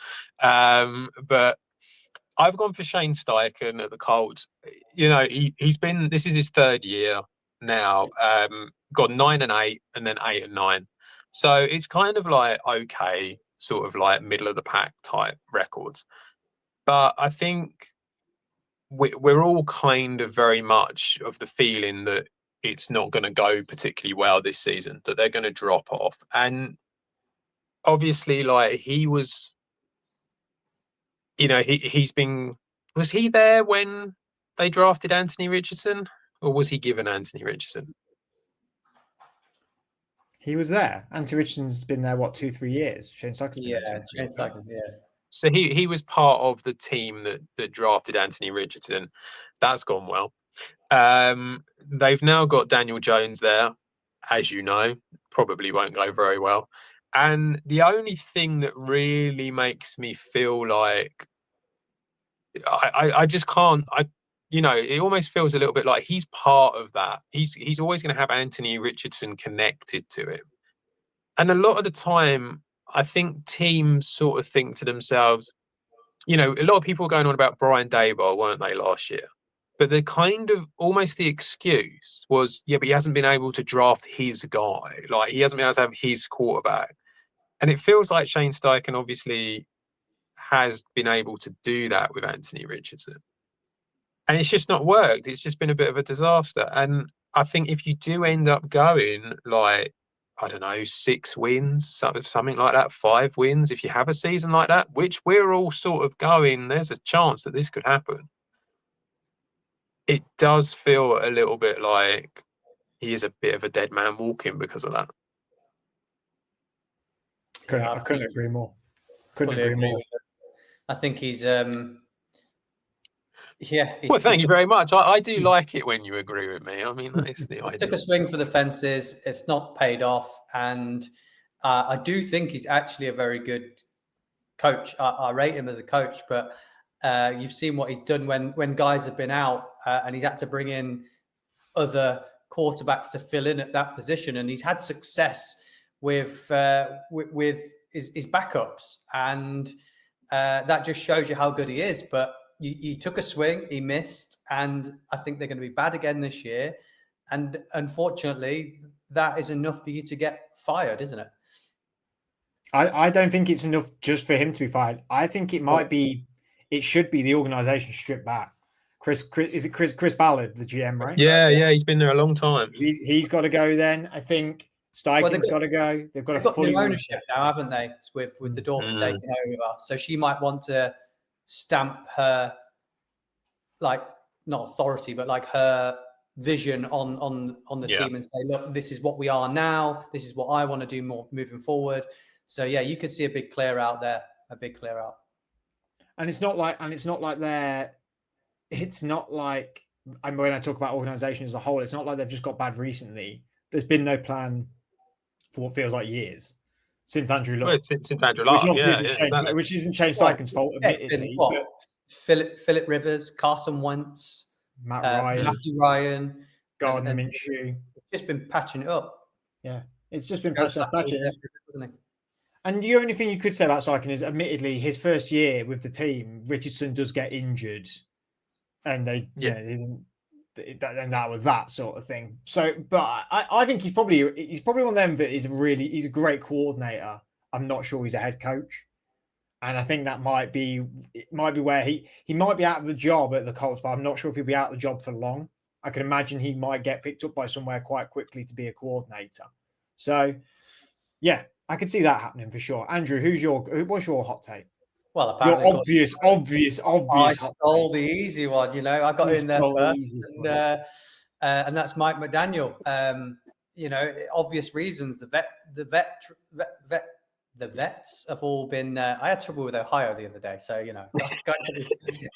but I've gone for Shane Steichen at the Colts. He's been, this is his 3rd year now. Got 9-8 and then 8-9, so it's kind of like okay, sort of like middle of the pack type records. But I think we're all kind of very much of the feeling that it's not going to go particularly well this season, that they're going to drop off. And obviously, like, he was, was he there when they drafted Anthony Richardson, or was he given Anthony Richardson? He was there. Anthony Richardson's been there, 2-3 years? Shane Steichen been Yeah, there 2-3 Shane years. Steichen, yeah. So he was part of the team that drafted Anthony Richardson. That's gone well. They've now got Daniel Jones there, as you know, probably won't go very well. And the only thing that really makes me feel like I just can't, it almost feels a little bit like he's part of that. He's always going to have Anthony Richardson connected to him. And a lot of the time, I think teams sort of think to themselves, a lot of people were going on about Brian Daboll, weren't they, last year? But the kind of almost the excuse was, yeah, but he hasn't been able to draft his guy. Like, he hasn't been able to have his quarterback. And it feels like Shane Steichen obviously has been able to do that with Anthony Richardson. And it's just not worked. It's just been a bit of a disaster. And I think if you do end up going, like, I don't know, 6 wins, something like that, 5 wins, if you have a season like that, which we're all sort of going, there's a chance that this could happen. It does feel a little bit like he is a bit of a dead man walking because of that. I couldn't agree more. Couldn't agree more. I think he's well, thank you very much. I do like it when you agree with me. I mean, that is the idea. Took a swing for the fences. It's not paid off. And I do think he's actually a very good coach. I rate him as a coach, but you've seen what he's done when guys have been out and he's had to bring in other quarterbacks to fill in at that position. And he's had success with his backups. And that just shows you how good he is. But he took a swing, he missed, and I think they're going to be bad again this year. And unfortunately, that is enough for you to get fired, isn't it? I don't think it's enough just for him to be fired. I think it should be the organization stripped back. Chris Ballard, the GM, right? Yeah, he's been there a long time. He's got to go then. I think Steichen's got to go. They've got new ownership now, haven't they? With the daughter taking over. So she might want to stamp her, like, not authority, but like her vision on the team and say, look, this is what we are now. This is what I want to do more moving forward. So yeah, you could see a big clear out there, And it's not like when I talk about organization as a whole, it's not like they've just got bad recently. There's been no plan for what feels like years since Andrew Luck. Since Andrew Luck, which isn't Shane Steichen's fault, admittedly. Philip Rivers, Carson Wentz, Matthew Ryan, Gardner Minshew. It's just been patching it up. Yeah, it's just been patching it. And the only thing you could say about Steichen is, admittedly, his first year with the team, Richardson does get injured, and and that was that sort of thing. So, but I think he's probably one of them that he's a great coordinator. I'm not sure he's a head coach, and I think that might be where he might be out of the job at the Colts, but I'm not sure if he'll be out of the job for long. I can imagine he might get picked up by somewhere quite quickly to be a coordinator. So, yeah, I could see that happening for sure. Andrew, what's your hot take? Well, apparently your obvious. I stole the easy one. I got in there first, and that's Mike McDaniel. Obvious reasons. The vets have all been. I had trouble with Ohio the other day, so got these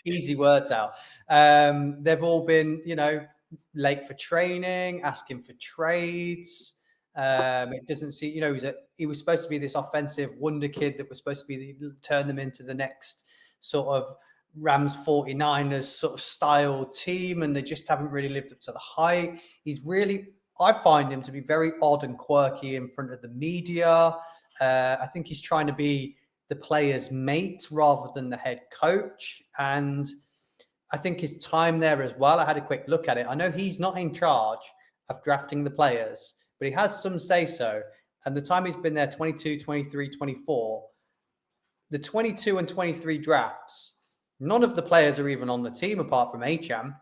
easy words out. They've all been, late for training, asking for trades. It doesn't seem, he was supposed to be this offensive wonder kid that was supposed to turn them into the next sort of Rams 49ers sort of style team, and they just haven't really lived up to the hype. I find him to be very odd and quirky in front of the media. I think he's trying to be the player's mate rather than the head coach. And I think his time there as well, I had a quick look at it. I know he's not in charge of drafting the players, but he has some say-so. And the time he's been there, 22, 23, 24, the 22 and 23 drafts, None of the players are even on the team apart from Acham.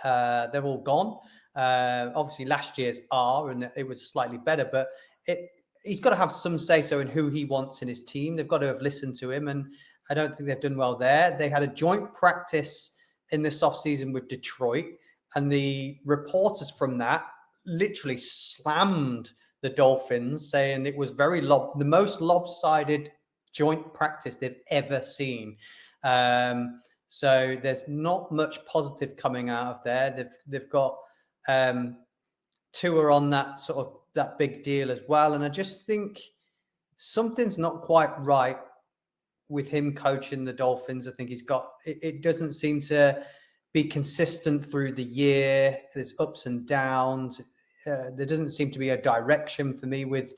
They're all gone. Obviously, last year's are, and it was slightly better, but he's got to have some say-so in who he wants in his team. They've got to have listened to him, and I don't think they've done well there. They had a joint practice in this offseason with Detroit, and the reporters from that literally slammed the Dolphins, saying it was the most lopsided joint practice they've ever seen. So there's not much positive coming out of there. They've got Tua on that sort of that big deal as well, and I just think something's not quite right with him coaching the Dolphins. I think it doesn't seem to be consistent through the year. There's ups and downs. There doesn't seem to be a direction for me with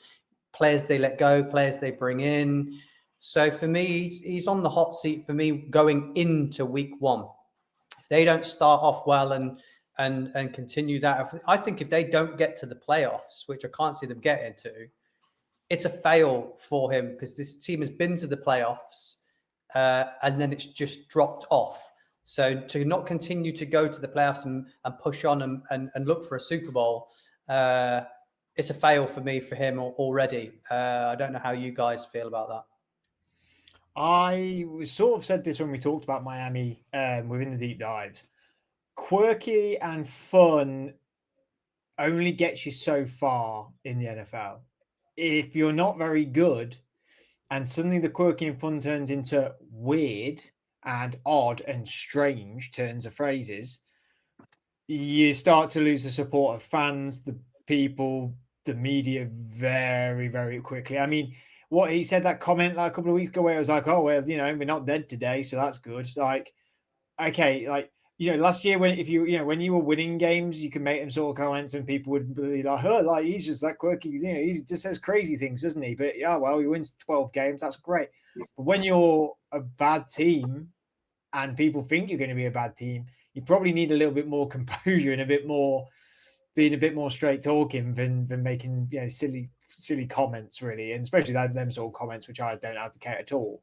players they let go, players they bring in. So for me, he's on the hot seat for me going into week 1. If they don't start off well and continue that, I think if they don't get to the playoffs, which I can't see them getting to, it's a fail for him because this team has been to the playoffs and then it's just dropped off. So to not continue to go to the playoffs and push on and look for a Super Bowl, it's a fail for me for him already. I don't know how you guys feel about that. I sort of said this when we talked about Miami within the deep dives. Quirky and fun only gets you so far in the NFL. If you're not very good and suddenly the quirky and fun turns into weird and odd and strange turns of phrases, you start to lose the support of fans, the people, the media very, very quickly. I mean, what he said, that comment like a couple of weeks ago where it was like, oh, well, we're not dead today, so that's good. Like, okay, like, last year when when you were winning games, you can make them sort of comments and people would be like, oh, like he's just that quirky, he just says crazy things, doesn't he? But yeah, well, he wins 12 games, that's great. But when you're a bad team and people think you're going to be a bad team, you probably need a little bit more composure and being a bit more straight talking than making silly comments, really, and especially them sort of comments, which I don't advocate at all.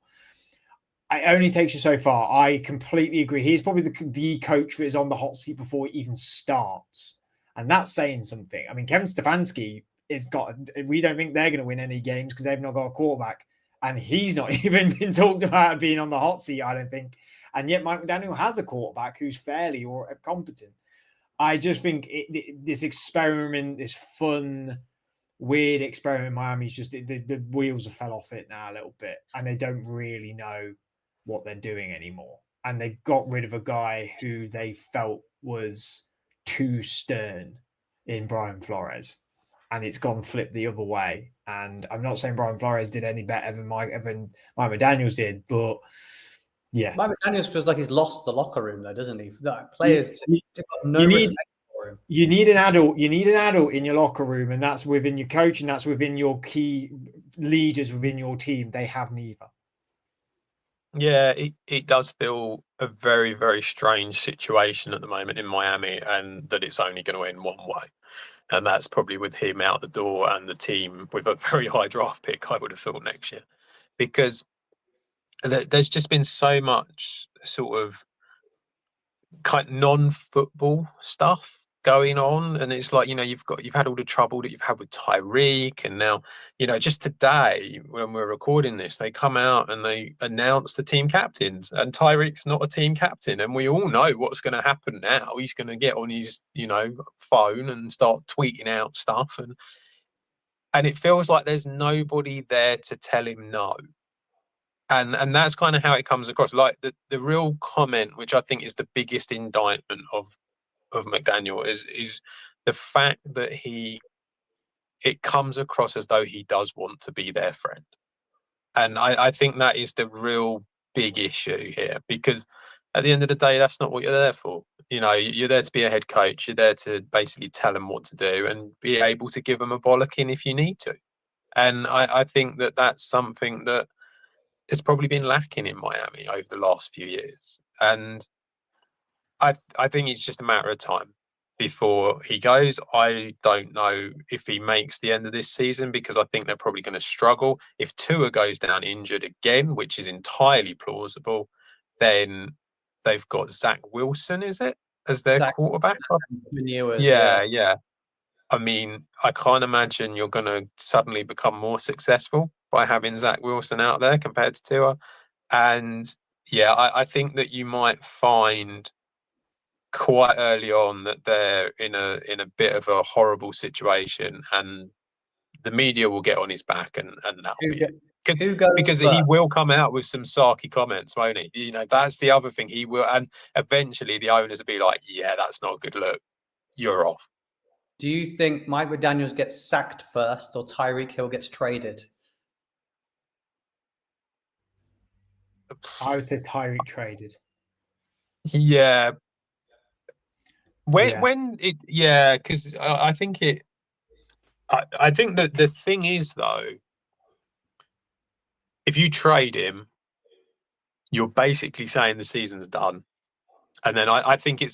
It only takes you so far. I completely agree. He's probably the coach that is on the hot seat before it even starts. And that's saying something. I mean, Kevin Stefanski we don't think they're going to win any games because they've not got a quarterback. And he's not even been talked about being on the hot seat, I don't think. And yet Mike McDaniel has a quarterback who's fairly or competent. I just think this experiment, this fun, weird experiment in Miami is just the wheels have fell off it now a little bit. And they don't really know what they're doing anymore, and they got rid of a guy who they felt was too stern in Brian Flores, and it's gone flipped the other way. And I'm not saying Brian Flores did any better than Mike McDaniels did, but yeah, Mike McDaniels feels like he's lost the locker room, though, doesn't he? Like players got no respect for him. You need an adult. You need an adult in your locker room, and that's within your coach, and that's within your key leaders within your team. They have neither. Yeah, it does feel a very, very strange situation at the moment in Miami, and that it's only going to end one way. And that's probably with him out the door and the team with a very high draft pick, I would have thought, next year. Because there's just been so much sort of kind of non-football stuff going on, and it's like, you've had all the trouble that you've had with Tyreek, and now just today when we're recording this, they come out and they announce the team captains, and Tyreek's not a team captain, and we all know what's going to happen now. He's going to get on his phone and start tweeting out stuff, and it feels like there's nobody there to tell him no. And that's kind of how it comes across. Like the real comment, which I think is the biggest indictment of McDaniel, is the fact that it comes across as though he does want to be their friend. And I think that is the real big issue here, because at the end of the day, that's not what you're there for. You're there to be a head coach. You're there to basically tell them what to do and be able to give them a bollocking if you need to. And I think that that's something that it's probably been lacking in Miami over the last few years. And I think it's just a matter of time before he goes. I don't know if he makes the end of this season, because I think they're probably going to struggle. If Tua goes down injured again, which is entirely plausible, then they've got Zach Wilson, is it, as their Zach quarterback? Manures, Yeah. I mean, I can't imagine you're going to suddenly become more successful by having Zach Wilson out there compared to Tua. And yeah, I think that you might find quite early on that they're in a bit of a horrible situation, and the media will get on his back, and that'll be it. Who goes Because first? he will come out with some sarky comments, won't he? You know, that's the other thing. He will, and eventually the owners will be like, "Yeah, that's not a good look. You're off." Do you think Mike McDaniels gets sacked first or Tyreek Hill gets traded? I would say Tyreek traded. Yeah. Yeah. Because I think it. I think that the thing is, though, if you trade him, you're basically saying the season's done. And then I think I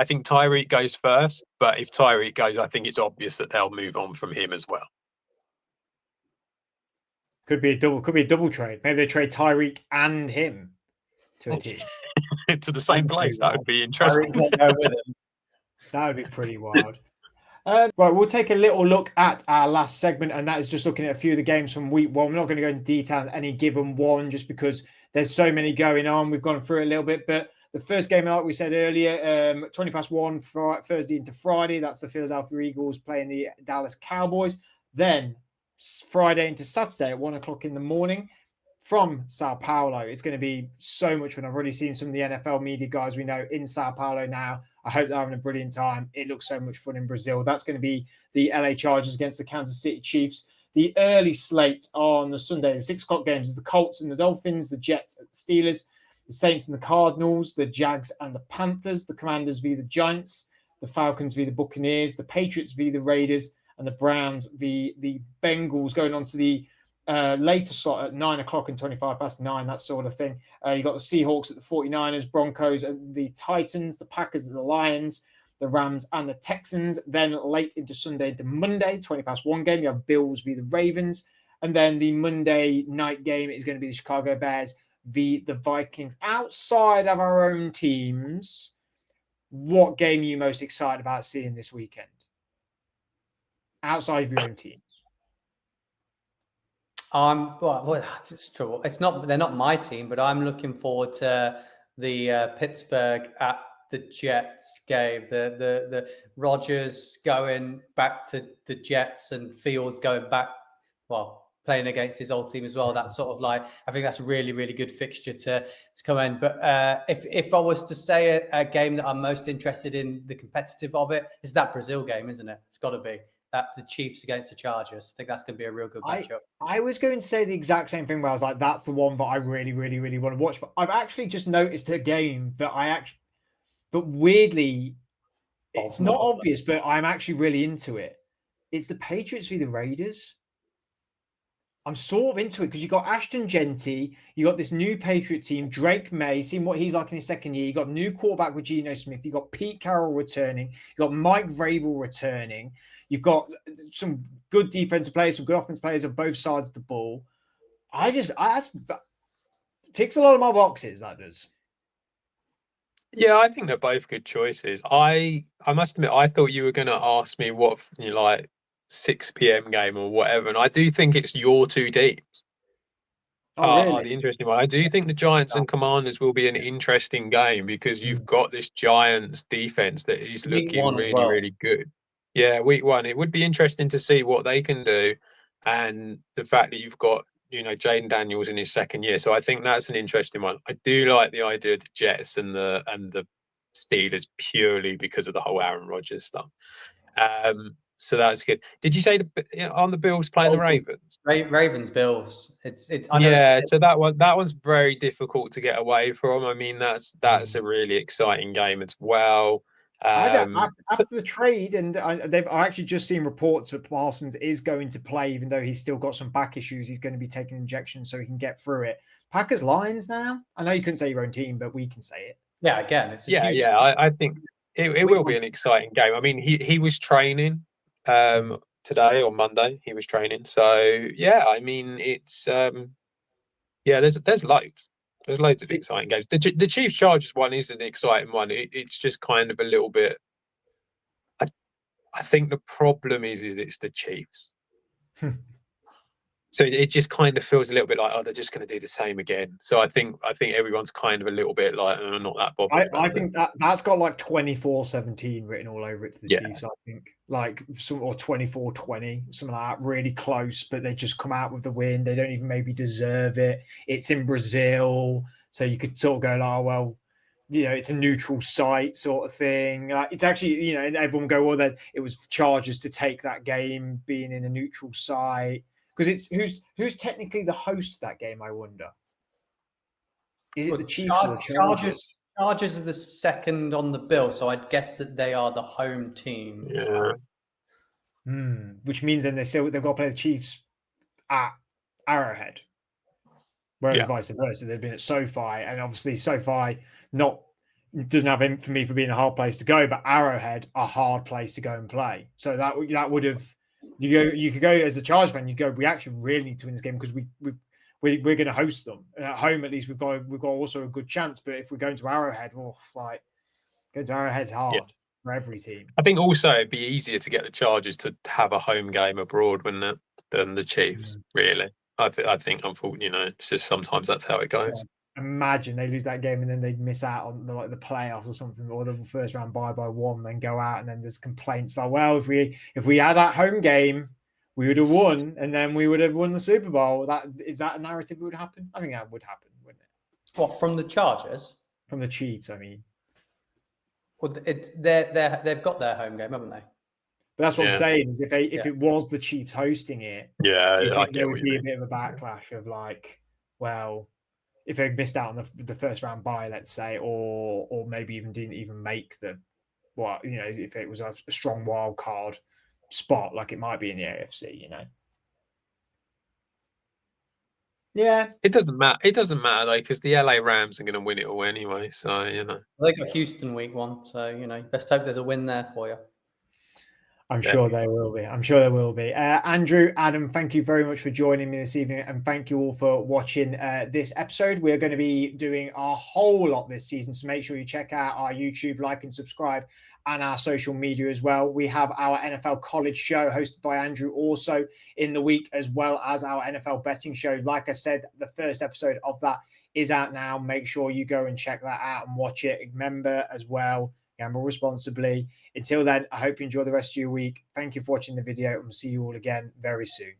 think Tyreek goes first, but if Tyreek goes, I think it's obvious that they'll move on from him as well. Could be a double trade. Maybe they trade Tyreek and him to a team. To the same place. That would be interesting. Tyreek's not going with him. That would be pretty wild. Right, we'll take a little look at our last segment, and that is just looking at a few of the games from week one. We're not going to go into detail on any given one just because there's so many going on. We've gone through it a little bit, but the first game, like we said earlier, 20 past 1 Thursday into Friday. That's the Philadelphia Eagles playing the Dallas Cowboys. Then Friday into Saturday at 1 o'clock in the morning from Sao Paulo. It's going to be so much fun. I've already seen some of the NFL media guys we know in Sao Paulo now. I hope they're having a brilliant time. It looks so much fun in Brazil. That's going to be the LA Chargers against the Kansas City Chiefs. The early slate on the Sunday, the 6 o'clock games is the Colts and the Dolphins, the Jets and the Steelers, the Saints and the Cardinals, the Jags and the Panthers, the Commanders v. the Giants, the Falcons v. the Buccaneers, the Patriots v. the Raiders, and the Browns v. the Bengals. Going on to the later slot at 9 o'clock and 25 past 9, that sort of thing. You've got the Seahawks at the 49ers, Broncos and the Titans, the Packers and the Lions, the Rams and the Texans. Then late into Sunday into Monday, 20 past 1 game, you have Bills v. the Ravens. And then the Monday night game is going to be the Chicago Bears v. the Vikings. Outside of our own teams, what game are you most excited about seeing this weekend? Outside of your own teams. It's true. They're not my team, but I'm looking forward to the Pittsburgh at the Jets game. The Rodgers going back to the Jets and Fields going back, playing against his old team as well. That's sort of like, I think that's a really, really good fixture to come in. But if I was to say a game that I'm most interested in, the competitive of it, is that Brazil game, isn't it? It's got to be. That the Chiefs against the Chargers. I think that's going to be a real good matchup. I was going to say the exact same thing, where I was like, that's the one that I really, really, really want to watch. But I've actually just noticed a game that but weirdly, it's not obvious, but I'm actually really into it. It's the Patriots v. the Raiders. I'm sort of into it because you got Ashton Genty, you got this new Patriot team, Drake May, seeing what he's like in his second year. You got new quarterback with Geno Smith. You got Pete Carroll returning. You got Mike Vrabel returning. You've got some good defensive players, some good offensive players on both sides of the ball. That ticks a lot of my boxes. That does. Yeah, I think they're both good choices. I must admit, I thought you were going to ask me what 6 p.m. game or whatever, and I do think it's your two teams. Really? The interesting one. I do think the Giants and Commanders will be an interesting game because you've got this Giants defense that is looking really, really good. Yeah, week 1. It would be interesting to see what they can do, and the fact that you've got Jaden Daniels in his second year. So I think that's an interesting one. I do like the idea of the Jets and the Steelers purely because of the whole Aaron Rodgers stuff. So that's good. Did you say on the Bills playing the Ravens? Ravens Bills. So that one's very difficult to get away from. I mean, that's a really exciting game as well. After the trade, and I've actually just seen reports that Parsons is going to play, even though he's still got some back issues. He's going to be taking injections so he can get through it. Packers Lions now. I know you couldn't say your own team, but we can say it. Yeah, again, it's huge. I think it will be an exciting game. I mean, he was training today or Monday. He was training, so yeah. I mean, it's there's loads. There's loads of exciting games. The Chiefs Chargers one is an exciting one. It's just kind of a little bit. I think the problem is it's the Chiefs. So it just kind of feels a little bit like, oh, they're just going to do the same again. So I think everyone's kind of a little bit like, oh, not that bothered. I think that's got like 24-17 written all over it to the Chiefs. I think like or 24-20, something like that. Really close, but they just come out with the win. They don't even maybe deserve it. It's in Brazil, so you could sort of go like, oh, well, you know, it's a neutral site sort of thing. It's actually, you know, and everyone go, well, then it was Chargers to take that game being in a neutral site. Because it's who's technically the host of that game, I wonder. Is it the Chiefs or the Chargers? Chargers are the second on the bill, so I'd guess that they are the home team. Yeah. Which means then they've got to play the Chiefs at Arrowhead. Whereas vice versa, they've been at SoFi, and obviously SoFi doesn't have infamy for being a hard place to go, but Arrowhead a hard place to go and play. So that would have. You could go as a Chargers fan. You go. We actually really need to win this game because we're going to host them, and at home at least we've got also a good chance. But if we're going to Arrowhead, going to Arrowhead's hard for every team. I think also it'd be easier to get the Chargers to have a home game abroad, wouldn't it, than the Chiefs? Really, I think unfortunately, you know, it's just sometimes that's how it goes. Imagine they lose that game and then they'd miss out on the playoffs or something, or the first round by one, then go out and then there's complaints like, well, if we had that home game, we would have won and then we would have won the Super Bowl. Is that a narrative that would happen? I think that would happen, wouldn't it? What, from the Chargers? From the Chiefs, I mean. Well, they've got their home game, haven't they? But that's what I'm saying is if it was the Chiefs hosting it, do you think there would be a bit of a backlash of like, well, if they missed out on the first round bye, let's say, or maybe even didn't even make if it was a strong wild card spot like it might be in the AFC, you know. Yeah, it doesn't matter. It doesn't matter though because the LA Rams are going to win it all anyway. So you know they got Houston week 1, so you know, best hope there's a win there for you. I'm sure there will be. Andrew, Adam, thank you very much for joining me this evening. And thank you all for watching this episode. We're going to be doing a whole lot this season. So make sure you check out our YouTube, like and subscribe, and our social media as well. We have our NFL college show hosted by Andrew also in the week, as well as our NFL betting show. Like I said, the first episode of that is out now. Make sure you go and check that out and watch it. Remember as well, gamble responsibly. Until then, I hope you enjoy the rest of your week. Thank you for watching the video and we'll see you all again very soon.